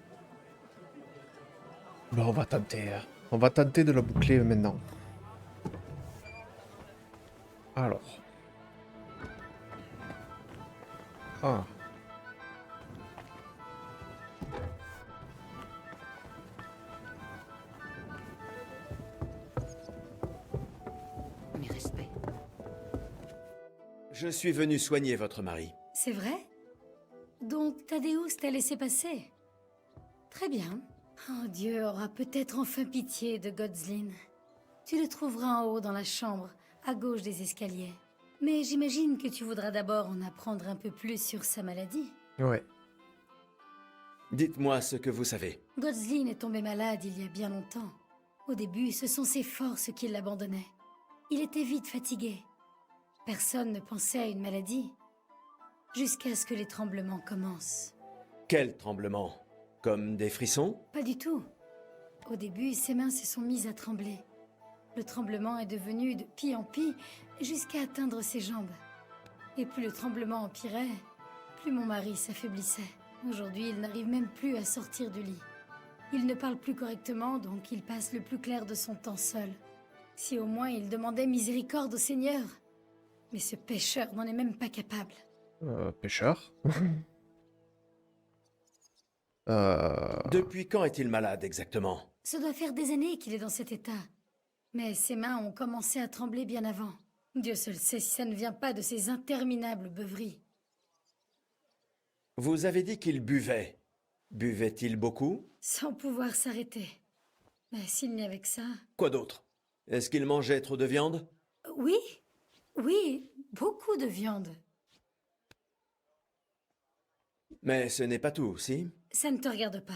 Bon, on va tenter. On va tenter de la boucler maintenant. Alors. Ah. Mes respects. Je suis venu soigner votre mari. C'est vrai? Donc Thaddeus t'a laissé passer? Très bien. Oh, Dieu aura peut-être enfin pitié de Godzlin. Tu le trouveras en haut dans la chambre, à gauche des escaliers. Mais j'imagine que tu voudras d'abord en apprendre un peu plus sur sa maladie. Ouais. Dites-moi ce que vous savez. Godzlin est tombé malade il y a bien longtemps. Au début, ce sont ses forces qui l'abandonnaient. Il était vite fatigué. Personne ne pensait à une maladie. Jusqu'à ce que les tremblements commencent. Quel tremblement? Comme des frissons? Pas du tout. Au début, ses mains se sont mises à trembler. Le tremblement est devenu de pis en pis jusqu'à atteindre ses jambes. Et plus le tremblement empirait, plus mon mari s'affaiblissait. Aujourd'hui, il n'arrive même plus à sortir du lit. Il ne parle plus correctement, donc il passe le plus clair de son temps seul. Si au moins il demandait miséricorde au Seigneur. Mais ce pécheur n'en est même pas capable. Pêcheur. Depuis quand est-il malade exactement? Ça doit faire des années qu'il est dans cet état. Mais ses mains ont commencé à trembler bien avant. Dieu seul sait si ça ne vient pas de ces interminables beuveries. Vous avez dit qu'il buvait. Buvait-il beaucoup? Sans pouvoir s'arrêter. Mais s'il n'y avait que ça... Quoi d'autre? Est-ce qu'il mangeait trop de viande? Oui, oui, beaucoup de viande. Mais ce n'est pas tout, si? Ça ne te regarde pas.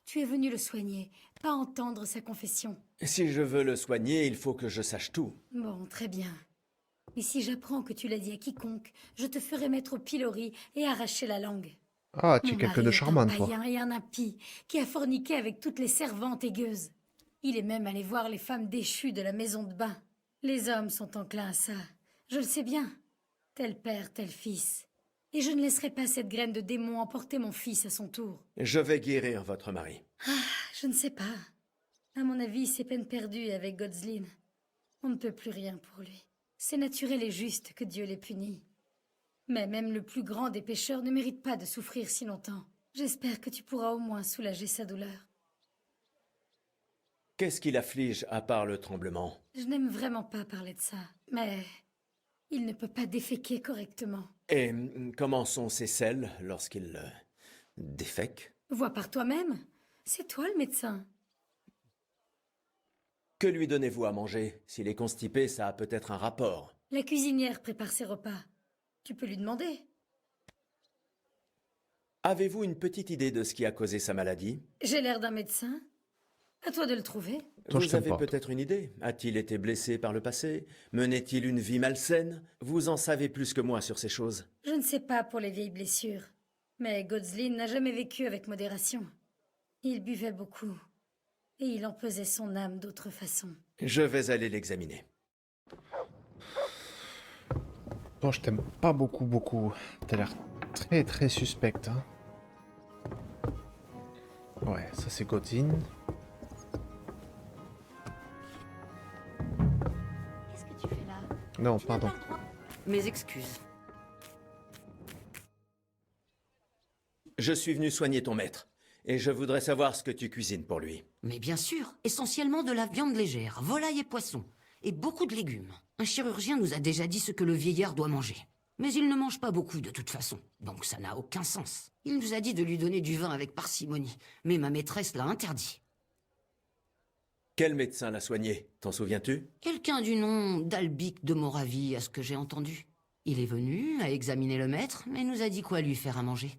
Tu es venu le soigner, pas entendre sa confession. Si je veux le soigner, il faut que je sache tout. Bon, très bien. Et si j'apprends que tu l'as dit à quiconque, je te ferai mettre au pilori et arracher la langue. Ah, tu es Mon quelqu'un mari de est charmant, un toi. païen et un impie qui a forniqué avec toutes les servantes et gueuses. Il est même allé voir les femmes déchues de la maison de bain. Les hommes sont enclins à ça. Je le sais bien. Tel père, tel fils. Et je ne laisserai pas cette graine de démon emporter mon fils à son tour. Je vais guérir votre mari. Je ne sais pas. À mon avis, c'est peine perdue avec Godzlin. On ne peut plus rien pour lui. C'est naturel et juste que Dieu l'ait puni. Mais même le plus grand des pécheurs ne mérite pas de souffrir si longtemps. J'espère que tu pourras au moins soulager sa douleur. Qu'est-ce qui l'afflige à part le tremblement? Je n'aime vraiment pas parler de ça, mais il ne peut pas déféquer correctement. Et comment sont ses selles lorsqu'il défèque? Vois par toi-même. C'est toi le médecin. Que lui donnez-vous à manger? S'il est constipé, ça a peut-être un rapport. La cuisinière prépare ses repas. Tu peux lui demander. Avez-vous une petite idée de ce qui a causé sa maladie? J'ai l'air d'un médecin. À toi de le trouver. Toi, je Vous t'aime avez pas. peut-être une idée? A-t-il été blessé par le passé? Menait-il une vie malsaine? Vous en savez plus que moi sur ces choses. Je ne sais pas pour les vieilles blessures. Mais Godzlin n'a jamais vécu avec modération. Il buvait beaucoup. Et il empesait son âme d'autre façon. Je vais aller l'examiner. Toi, je t'aime pas beaucoup. T'as l'air très suspecte. Hein. Ouais, ça c'est Godzin. Qu'est-ce que tu fais là? Non, pardon. Mes excuses. Je suis venu soigner ton maître. Et je voudrais savoir ce que tu cuisines pour lui. Mais bien sûr, essentiellement de la viande légère, volaille et poisson, et beaucoup de légumes. Un chirurgien nous a déjà dit ce que le vieillard doit manger. Mais il ne mange pas beaucoup de toute façon, donc ça n'a aucun sens. Il nous a dit de lui donner du vin avec parcimonie, mais ma maîtresse l'a interdit. Quel médecin l'a soigné? T'en souviens-tu? Quelqu'un du nom d'Albic de Moravie, à ce que j'ai entendu. Il est venu, a examiné le maître, mais nous a dit quoi lui faire à manger.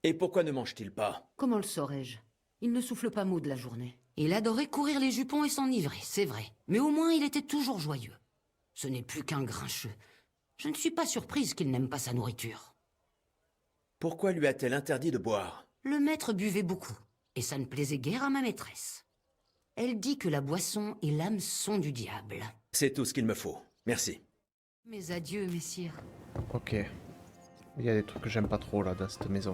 Et pourquoi ne mange-t-il pas? Comment le saurais-je? Il ne souffle pas mot de la journée. Il adorait courir les jupons et s'enivrer, c'est vrai. Mais au moins il était toujours joyeux. Ce n'est plus qu'un grincheux. Je ne suis pas surprise qu'il n'aime pas sa nourriture. Pourquoi lui a-t-elle interdit de boire? Le maître buvait beaucoup, et ça ne plaisait guère à ma maîtresse. Elle dit que la boisson est l'hameçon du diable. C'est tout ce qu'il me faut. Merci. Mes adieux, messire. Ok. Il y a des trucs que j'aime pas trop là dans cette maison.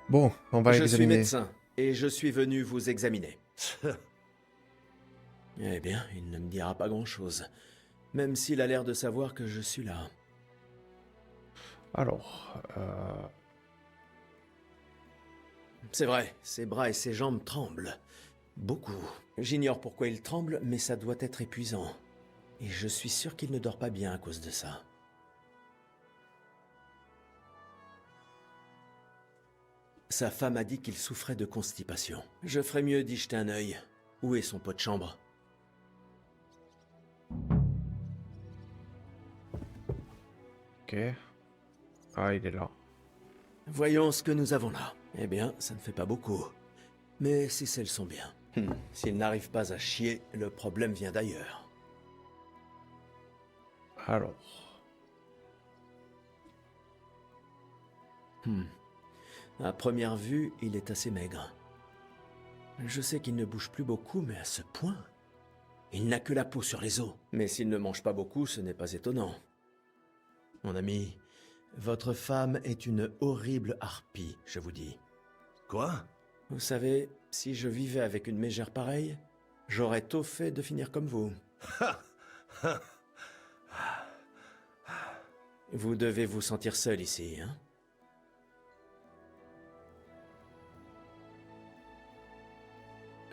Bon, on va Je suis examiner. médecin, et je suis venu vous examiner. Eh bien, il ne me dira pas grand-chose. Même s'il a l'air de savoir que je suis là. Alors, C'est vrai, ses bras et ses jambes tremblent. Beaucoup. J'ignore pourquoi il tremble, mais ça doit être épuisant. Et je suis sûr qu'il ne dort pas bien à cause de ça. Sa femme a dit qu'il souffrait de constipation. Je ferais mieux d'y jeter un œil. Où est son pot de chambre? ok. Ah, il est là. Voyons ce que nous avons là. Eh bien, ça ne fait pas beaucoup. Mais ces selles sont bien. S'il n'arrive pas à chier, le problème vient d'ailleurs. Alors, À première vue, il est assez maigre. Je sais qu'il ne bouge plus beaucoup, mais à ce point... Il n'a que la peau sur les os. Mais s'il ne mange pas beaucoup, ce n'est pas étonnant. Mon ami, votre femme est une horrible harpie, je vous dis. Quoi? Vous savez, si je vivais avec une mégère pareille, j'aurais tôt fait de finir comme vous. Vous devez vous sentir seul ici, hein?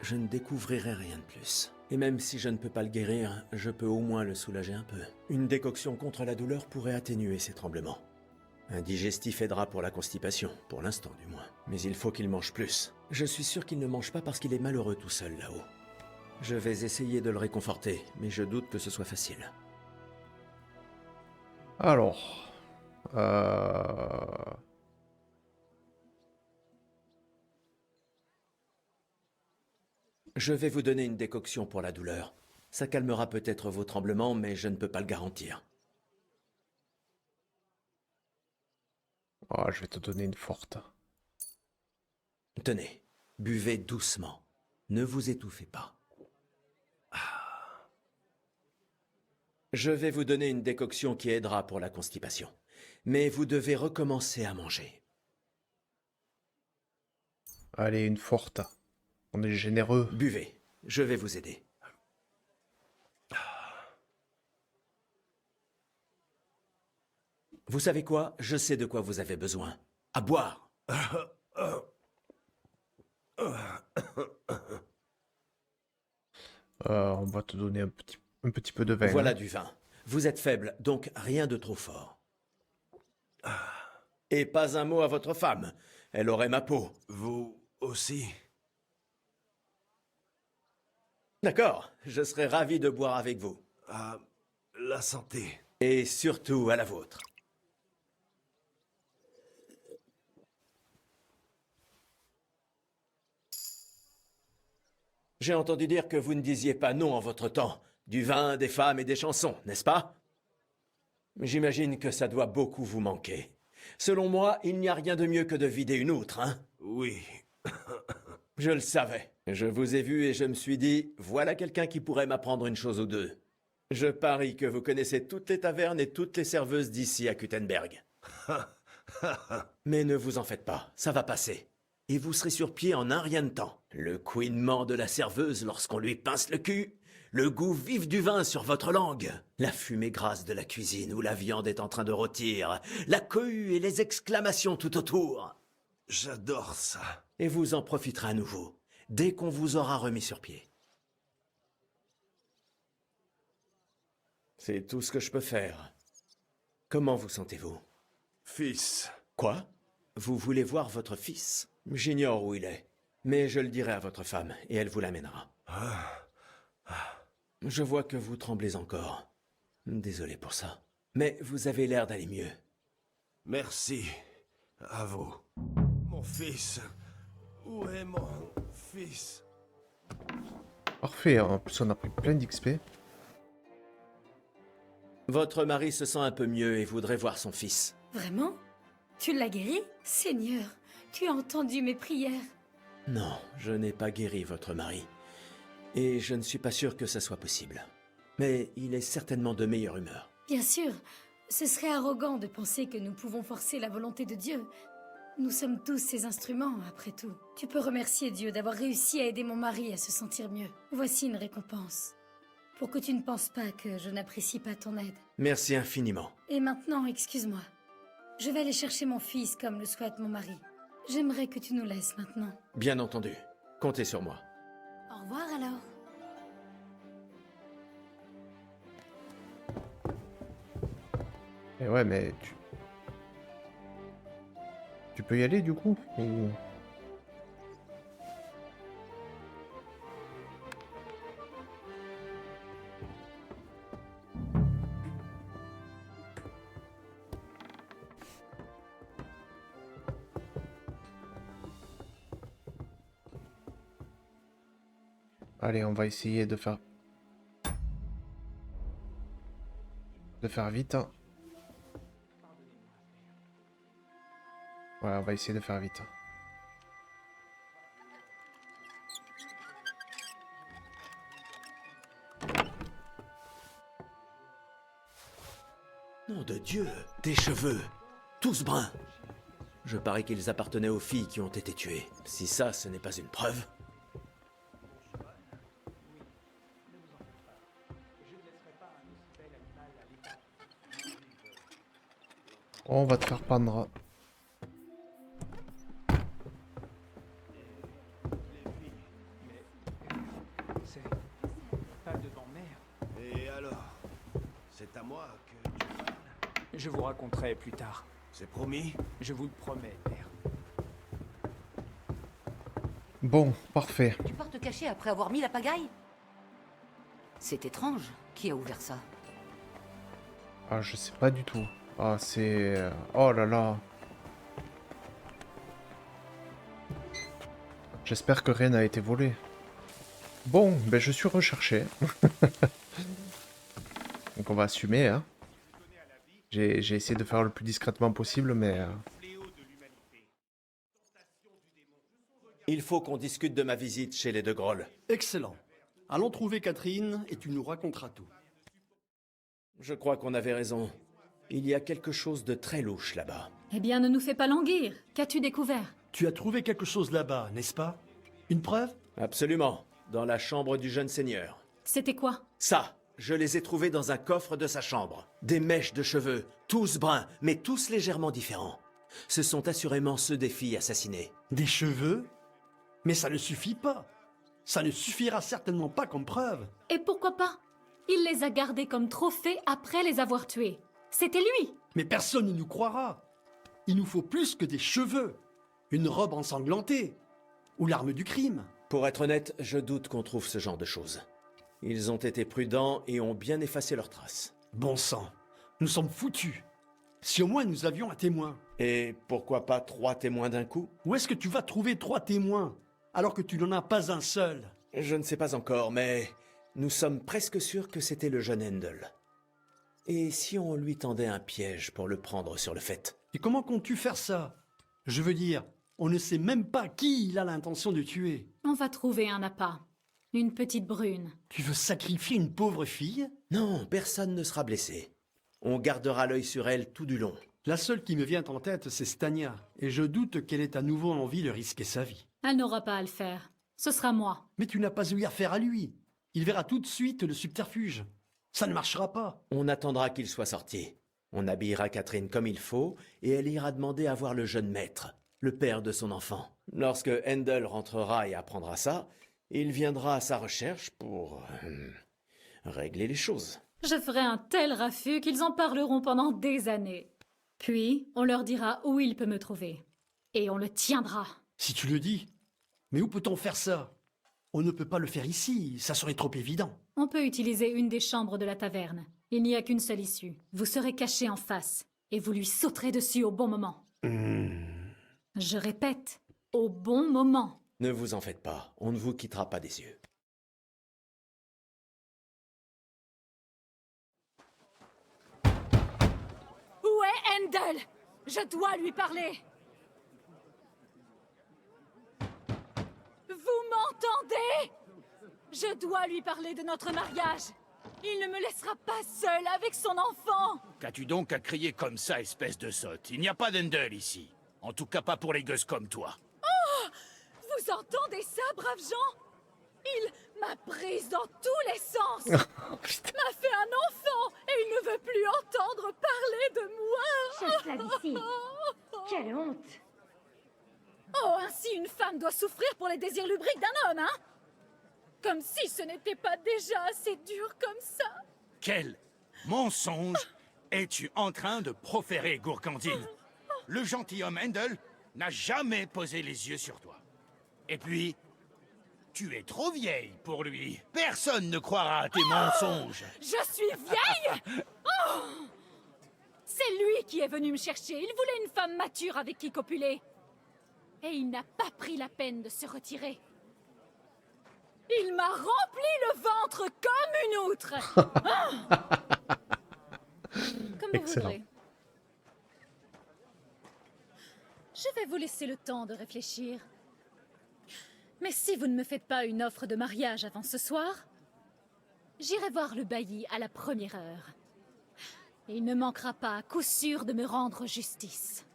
Je ne découvrirai rien de plus. Et même si je ne peux pas le guérir, je peux au moins le soulager un peu. Une décoction contre la douleur pourrait atténuer ses tremblements. Un digestif aidera pour la constipation, pour l'instant du moins. Mais il faut qu'il mange plus. Je suis sûr qu'il ne mange pas parce qu'il est malheureux tout seul là-haut. Je vais essayer de le réconforter, mais je doute que ce soit facile. alors, Je vais vous donner une décoction pour la douleur. Ça calmera peut-être vos tremblements, mais je ne peux pas le garantir. je vais te donner une forte. Tenez, buvez doucement. Ne vous étouffez pas. Je vais vous donner une décoction qui aidera pour la constipation. Mais vous devez recommencer à manger. Allez, une forte. On est généreux. Buvez, je vais vous aider. Vous savez quoi? Je sais de quoi vous avez besoin. À boire. On va te donner un petit peu de vin. Voilà hein. du vin. Vous êtes faible, donc rien de trop fort. Et pas un mot à votre femme. Elle aurait ma peau. Vous aussi? D'accord, je serais ravi de boire avec vous. Ah, la santé. Et surtout à la vôtre. J'ai entendu dire que vous ne disiez pas non en votre temps. Du vin, des femmes et des chansons, n'est-ce pas? J'imagine que ça doit beaucoup vous manquer. Selon moi, il n'y a rien de mieux que de vider une outre, hein? Oui. Je le savais. Je vous ai vu et je me suis dit, voilà quelqu'un qui pourrait m'apprendre une chose ou deux. Je parie que vous connaissez toutes les tavernes et toutes les serveuses d'ici à Kuttenberg. Mais ne vous en faites pas, ça va passer. Et vous serez sur pied en un rien de temps. Le couinement de la serveuse lorsqu'on lui pince le cul, le goût vif du vin sur votre langue, la fumée grasse de la cuisine où la viande est en train de rôtir, la cohue et les exclamations tout autour. J'adore ça. Et vous en profiterez à nouveau, dès qu'on vous aura remis sur pied. C'est tout ce que je peux faire. Comment vous sentez-vous? Fils. Quoi? Vous voulez voir votre fils? J'ignore où il est, mais je le dirai à votre femme, et elle vous l'amènera. Je vois que vous tremblez encore. Désolé pour ça. Mais vous avez l'air d'aller mieux. Merci. À vous. Mon fils. Où est mon fils? Parfait, en plus on a pris plein d'XP. Votre mari se sent un peu mieux et voudrait voir son fils. Vraiment? Tu l'as guéri? Seigneur, tu as entendu mes prières. Non, je n'ai pas guéri votre mari. Et je ne suis pas sûr que ça soit possible. Mais il est certainement de meilleure humeur. Bien sûr, ce serait arrogant de penser que nous pouvons forcer la volonté de Dieu. Nous sommes tous ses instruments, après tout. Tu peux remercier Dieu d'avoir réussi à aider mon mari à se sentir mieux. Voici une récompense. Pour que tu ne penses pas que je n'apprécie pas ton aide. Merci infiniment. Et maintenant, excuse-moi. Je vais aller chercher mon fils comme le souhaite mon mari. J'aimerais que tu nous laisses maintenant. Bien entendu. Comptez sur moi. Au revoir alors. Et ouais, mais tu peux y aller du coup ou... Allez, on va essayer de faire vite. Hein. Ouais, on va essayer de faire vite. Nom de Dieu, des cheveux, tous bruns. Je parie qu'ils appartenaient aux filles qui ont été tuées. Si ça, ce n'est pas une preuve. On va te faire pendre. Et alors? C'est à moi que tu parles? Je vous raconterai plus tard. C'est promis? Je vous le promets, père. Bon, parfait. Tu pars te cacher après avoir mis la pagaille? C'est étrange. Qui a ouvert ça? Ah, je sais pas du tout. Ah, c'est... Oh là là. J'espère que rien n'a été volé. Bon, ben je suis recherché. Donc on va assumer, hein. J'ai essayé de faire le plus discrètement possible, mais... Il faut qu'on discute de ma visite chez les De Groll. Excellent. Allons trouver Catherine et tu nous raconteras tout. Je crois qu'on avait raison. Il y a quelque chose de très louche là-bas. Eh bien, ne nous fais pas languir. Qu'as-tu découvert? Tu as trouvé quelque chose là-bas, n'est-ce pas? Une preuve? Absolument. Dans la chambre du jeune seigneur. C'était quoi? Ça, je les ai trouvés dans un coffre de sa chambre. Des mèches de cheveux, tous bruns, mais tous légèrement différents. Ce sont assurément ceux des filles assassinées. Des cheveux? Mais ça ne suffit pas. Ça ne suffira certainement pas comme preuve. Et pourquoi pas? Il les a gardés comme trophées après les avoir tués. C'était lui! Mais personne ne nous croira. Il nous faut plus que des cheveux. Une robe ensanglantée. Ou l'arme du crime. Pour être honnête, je doute qu'on trouve ce genre de choses. Ils ont été prudents et ont bien effacé leurs traces. Bon sang, nous sommes foutus. Si au moins nous avions un témoin. Et pourquoi pas 3 témoins d'un coup? Où est-ce que tu vas trouver 3 témoins, alors que tu n'en as pas un seul? Je ne sais pas encore, mais nous sommes presque sûrs que c'était le jeune Handel. Et si on lui tendait un piège pour le prendre sur le fait? Et comment comptes-tu faire ça? Je veux dire, on ne sait même pas qui il a l'intention de tuer. On va trouver un appât. Une petite brune. Tu veux sacrifier une pauvre fille? Non, personne ne sera blessé. On gardera l'œil sur elle tout du long. La seule qui me vient en tête, c'est Stania, et je doute qu'elle ait à nouveau envie de risquer sa vie. Elle n'aura pas à le faire. Ce sera moi. Mais tu n'as pas eu affaire à lui. Il verra tout de suite le subterfuge. Ça ne marchera pas. On attendra qu'il soit sorti. On habillera Catherine comme il faut, et elle ira demander à voir le jeune maître, le père de son enfant. Lorsque Handel rentrera et apprendra ça, il viendra à sa recherche pour régler les choses. Je ferai un tel raffut qu'ils en parleront pendant des années. Puis, on leur dira où il peut me trouver. Et on le tiendra. Si tu le dis. Mais où peut-on faire ça? On ne peut pas le faire ici, ça serait trop évident. On peut utiliser une des chambres de la taverne. Il n'y a qu'une seule issue. Vous serez caché en face, et vous lui sauterez dessus au bon moment. Je répète, au bon moment. Ne vous en faites pas, on ne vous quittera pas des yeux. Où est Handel? Je dois lui parler. Vous m'entendez? Je dois lui parler de notre mariage. Il ne me laissera pas seule avec son enfant. Qu'as-tu donc à crier comme ça, espèce de sotte? Il n'y a pas d'Handel ici. En tout cas pas pour les gosses comme toi. Oh! Vous entendez ça, braves gens? Il m'a prise dans tous les sens. M'a fait un enfant et il ne veut plus entendre parler de moi. Chasse-la d'ici. Quelle honte. Oh, ainsi une femme doit souffrir pour les désirs lubriques d'un homme, hein? Comme si ce n'était pas déjà assez dur comme ça. Quel mensonge es-tu en train de proférer, Gourgandine? Le gentilhomme Handel n'a jamais posé les yeux sur toi. Et puis, tu es trop vieille pour lui. Personne ne croira à tes mensonges. Je suis vieille? Oh! C'est lui qui est venu me chercher. Il voulait une femme mature avec qui copuler. Et il n'a pas pris la peine de se retirer. Il m'a rempli le ventre comme une outre. Comme vous voudrez. Je vais vous laisser le temps de réfléchir. Mais si vous ne me faites pas une offre de mariage avant ce soir, j'irai voir le bailli à la première heure. Et il ne manquera pas à coup sûr de me rendre justice.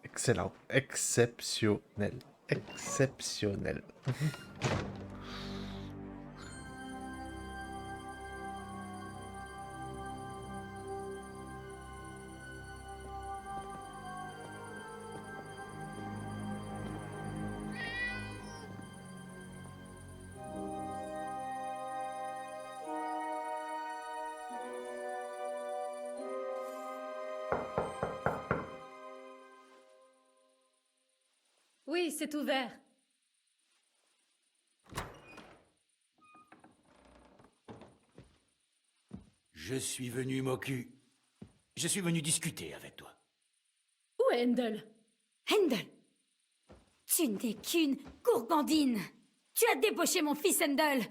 Excellent. Exceptionnel. Exceptionnel. Oui, c'est ouvert. Je suis venu, Moku. Je suis venu discuter avec toi. Où est Handel? Handel, tu n'es qu'une gourgandine. Tu as débauché mon fils Handel.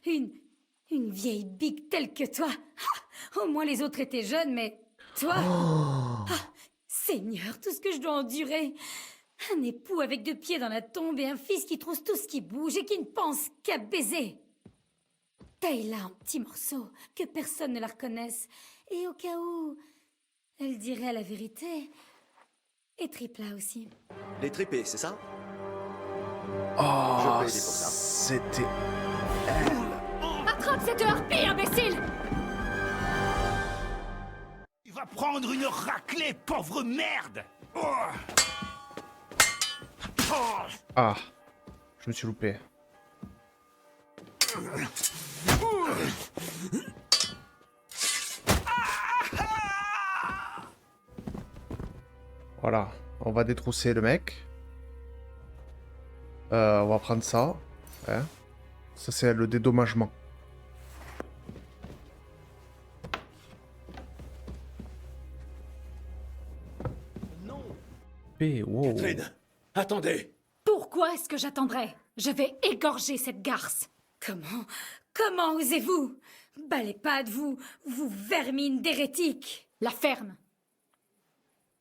Une vieille bique telle que toi. Au moins les autres étaient jeunes, mais toi... Seigneur, tout ce que je dois endurer. Un époux avec 2 pieds dans la tombe et un fils qui trousse tout ce qui bouge et qui ne pense qu'à baiser. Taille-la en petits morceaux, que personne ne la reconnaisse. Et au cas où, elle dirait la vérité. Et tripe-la aussi. Les tripés, c'est ça? Oh, Je peux aider pour ça. C'était... Attrape cette harpie, imbécile! Il va prendre une raclée, pauvre merde! Ah, je me suis loupé. Voilà, on va détrousser le mec. On va prendre ça. Ouais. Ça, c'est le dédommagement. Non. Wow. Catherine, attendez. Pourquoi est-ce que j'attendrais? Je vais égorger cette garce. Comment osez-vous? Balez pas de vous, vous vermine d'hérétique. La ferme.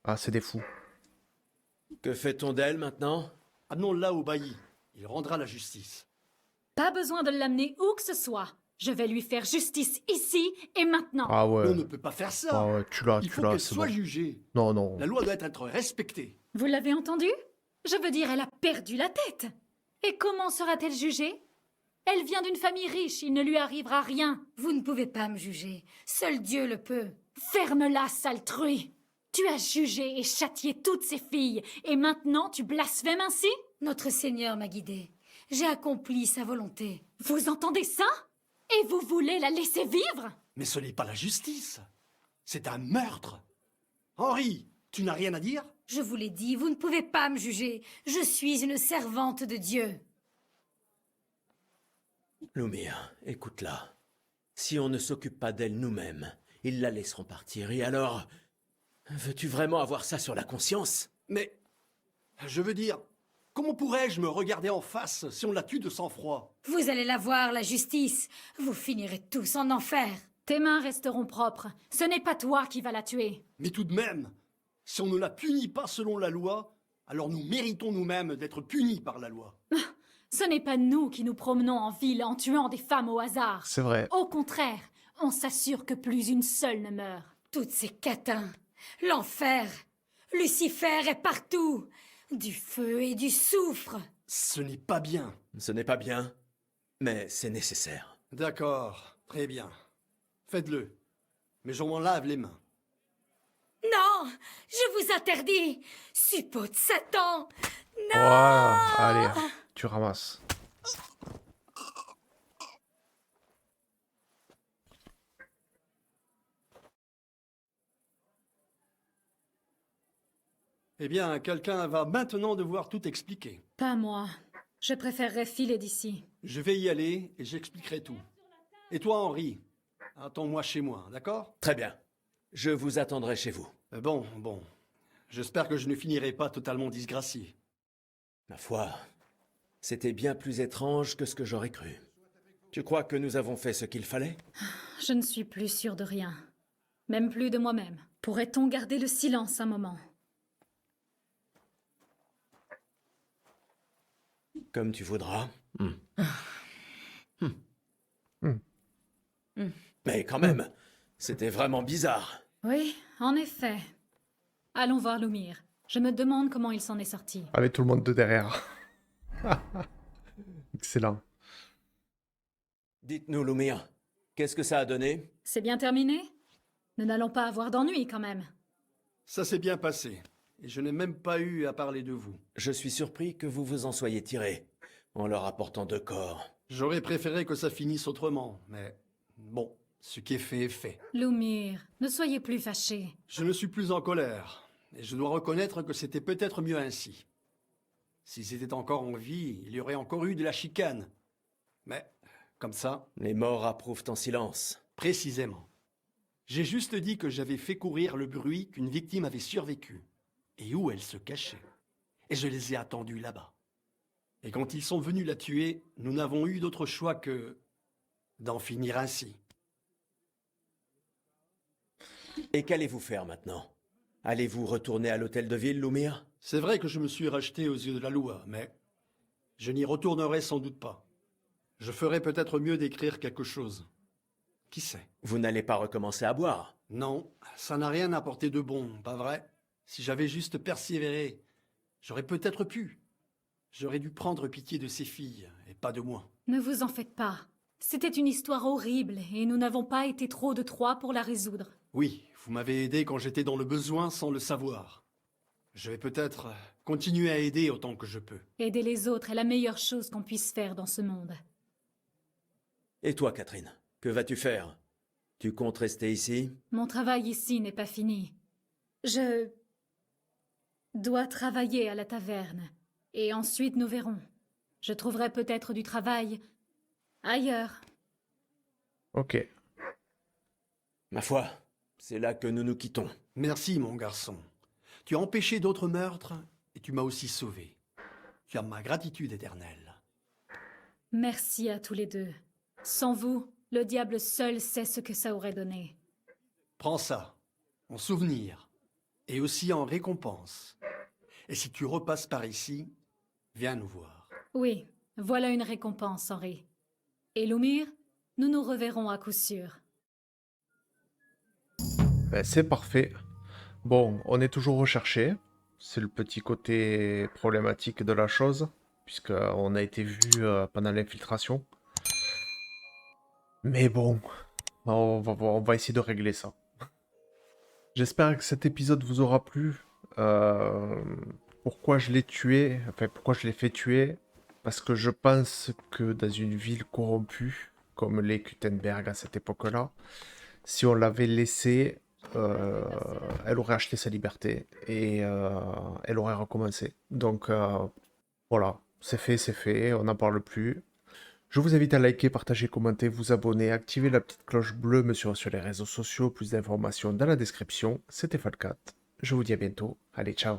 Ah, c'est des fous. Que fait-on d'elle maintenant? Amenons-la au bailli. Il rendra la justice. Pas besoin de l'amener où que ce soit. Je vais lui faire justice ici et maintenant. Ah ouais. On ne peut pas faire ça. Ah ouais, tu l'as, Il tu faut l'as, qu'elle c'est soit bon. jugée. Non, non. La loi doit être respectée. Vous l'avez entendu? Je veux dire, elle a perdu la tête. Et comment sera-t-elle jugée? Elle vient d'une famille riche, il ne lui arrivera rien. Vous ne pouvez pas me juger. Seul Dieu le peut. Ferme-la, sale truie. Tu as jugé et châtié toutes ces filles, et maintenant tu blasphèmes ainsi? Notre Seigneur m'a guidé. J'ai accompli sa volonté. Vous entendez ça? Et vous voulez la laisser vivre? Mais ce n'est pas la justice. C'est un meurtre. Henri, tu n'as rien à dire? Je vous l'ai dit, vous ne pouvez pas me juger. Je suis une servante de Dieu. Lumir, écoute-la. Si on ne s'occupe pas d'elle nous-mêmes, ils la laisseront partir. Et alors, veux-tu vraiment avoir ça sur la conscience? Mais, je veux dire, comment pourrais-je me regarder en face si on la tue de sang-froid? Vous allez la voir, la justice. Vous finirez tous en enfer. Tes mains resteront propres. Ce n'est pas toi qui vas la tuer. Mais tout de même, si on ne la punit pas selon la loi, alors nous méritons nous-mêmes d'être punis par la loi. Ce n'est pas nous qui nous promenons en ville en tuant des femmes au hasard. C'est vrai. Au contraire, on s'assure que plus une seule ne meurt. Toutes ces catins. L'enfer. Lucifer est partout. Du feu et du soufre. Ce n'est pas bien. Ce n'est pas bien, mais c'est nécessaire. D'accord, très bien. Faites-le. Mais je m'en lave les mains. Non, je vous interdis. Suppôt de Satan. Non. Voilà, allez, tu ramasses. Eh bien, quelqu'un va maintenant devoir tout expliquer. Pas moi. Je préférerais filer d'ici. Je vais y aller et j'expliquerai tout. Et toi, Henri, attends-moi chez moi, d'accord? Très bien. Je vous attendrai chez vous. Bon. J'espère que je ne finirai pas totalement disgracié. Ma foi, c'était bien plus étrange que ce que j'aurais cru. Tu crois que nous avons fait ce qu'il fallait? Je ne suis plus sûre de rien. Même plus de moi-même. Pourrait-on garder le silence un moment? Comme tu voudras. Mais quand même, c'était vraiment bizarre. Oui, en effet. Allons voir Lumir. Je me demande comment il s'en est sorti. Allez, tout le monde de derrière. Excellent. Dites-nous, Lumir, qu'est-ce que ça a donné? C'est bien terminé? Nous n'allons pas avoir d'ennui quand même. Ça s'est bien passé. Et je n'ai même pas eu à parler de vous. Je suis surpris que vous vous en soyez tiré, en leur apportant 2 corps. J'aurais préféré que ça finisse autrement, mais bon, ce qui est fait. Lumir, ne soyez plus fâché. Je ne suis plus en colère, et je dois reconnaître que c'était peut-être mieux ainsi. S'ils étaient encore en vie, il y aurait encore eu de la chicane. Mais, comme ça... Les morts approuvent en silence. Précisément. J'ai juste dit que j'avais fait courir le bruit qu'une victime avait survécu, et où elle se cachait. Et je les ai attendus là-bas. Et quand ils sont venus la tuer, nous n'avons eu d'autre choix que d'en finir ainsi. Et qu'allez-vous faire maintenant? Allez-vous retourner à l'hôtel de ville, Lumir? C'est vrai que je me suis racheté aux yeux de la loi, mais je n'y retournerai sans doute pas. Je ferais peut-être mieux d'écrire quelque chose. Qui sait? Vous n'allez pas recommencer à boire? Non, ça n'a rien apporté de bon, pas vrai? Si j'avais juste persévéré, j'aurais peut-être pu. J'aurais dû prendre pitié de ces filles, et pas de moi. Ne vous en faites pas. C'était une histoire horrible, et nous n'avons pas été trop de 3 pour la résoudre. Oui, vous m'avez aidé quand j'étais dans le besoin sans le savoir. Je vais peut-être continuer à aider autant que je peux. Aider les autres est la meilleure chose qu'on puisse faire dans ce monde. Et toi, Catherine, que vas-tu faire? Tu comptes rester ici? Mon travail ici n'est pas fini. Je dois travailler à la taverne. Et ensuite nous verrons. Je trouverai peut-être du travail Ailleurs. Ok. Ma foi, c'est là que nous nous quittons. Merci, mon garçon. Tu as empêché d'autres meurtres et tu m'as aussi sauvé. Tu as ma gratitude éternelle. Merci à tous les deux. Sans vous, le diable seul sait ce que ça aurait donné. Prends ça, en souvenir, et aussi en récompense. Et si tu repasses par ici, viens nous voir. Oui, voilà une récompense, Henri. Et Lumir, nous nous reverrons à coup sûr. Ben, c'est parfait. Bon, on est toujours recherché. C'est le petit côté problématique de la chose, puisqu'on a été vu pendant l'infiltration. Mais bon, on va essayer de régler ça. J'espère que cet épisode vous aura plu. Pourquoi je l'ai tué, enfin pourquoi je l'ai fait tuer? Parce que je pense que dans une ville corrompue, comme les Kuttenberg à cette époque-là, si on l'avait laissée, elle aurait acheté sa liberté et elle aurait recommencé. Donc voilà, c'est fait, on n'en parle plus. Je vous invite à liker, partager, commenter, vous abonner, activer la petite cloche bleue, me suivre sur les réseaux sociaux, plus d'informations dans la description. C'était Falcat, je vous dis à bientôt, allez ciao.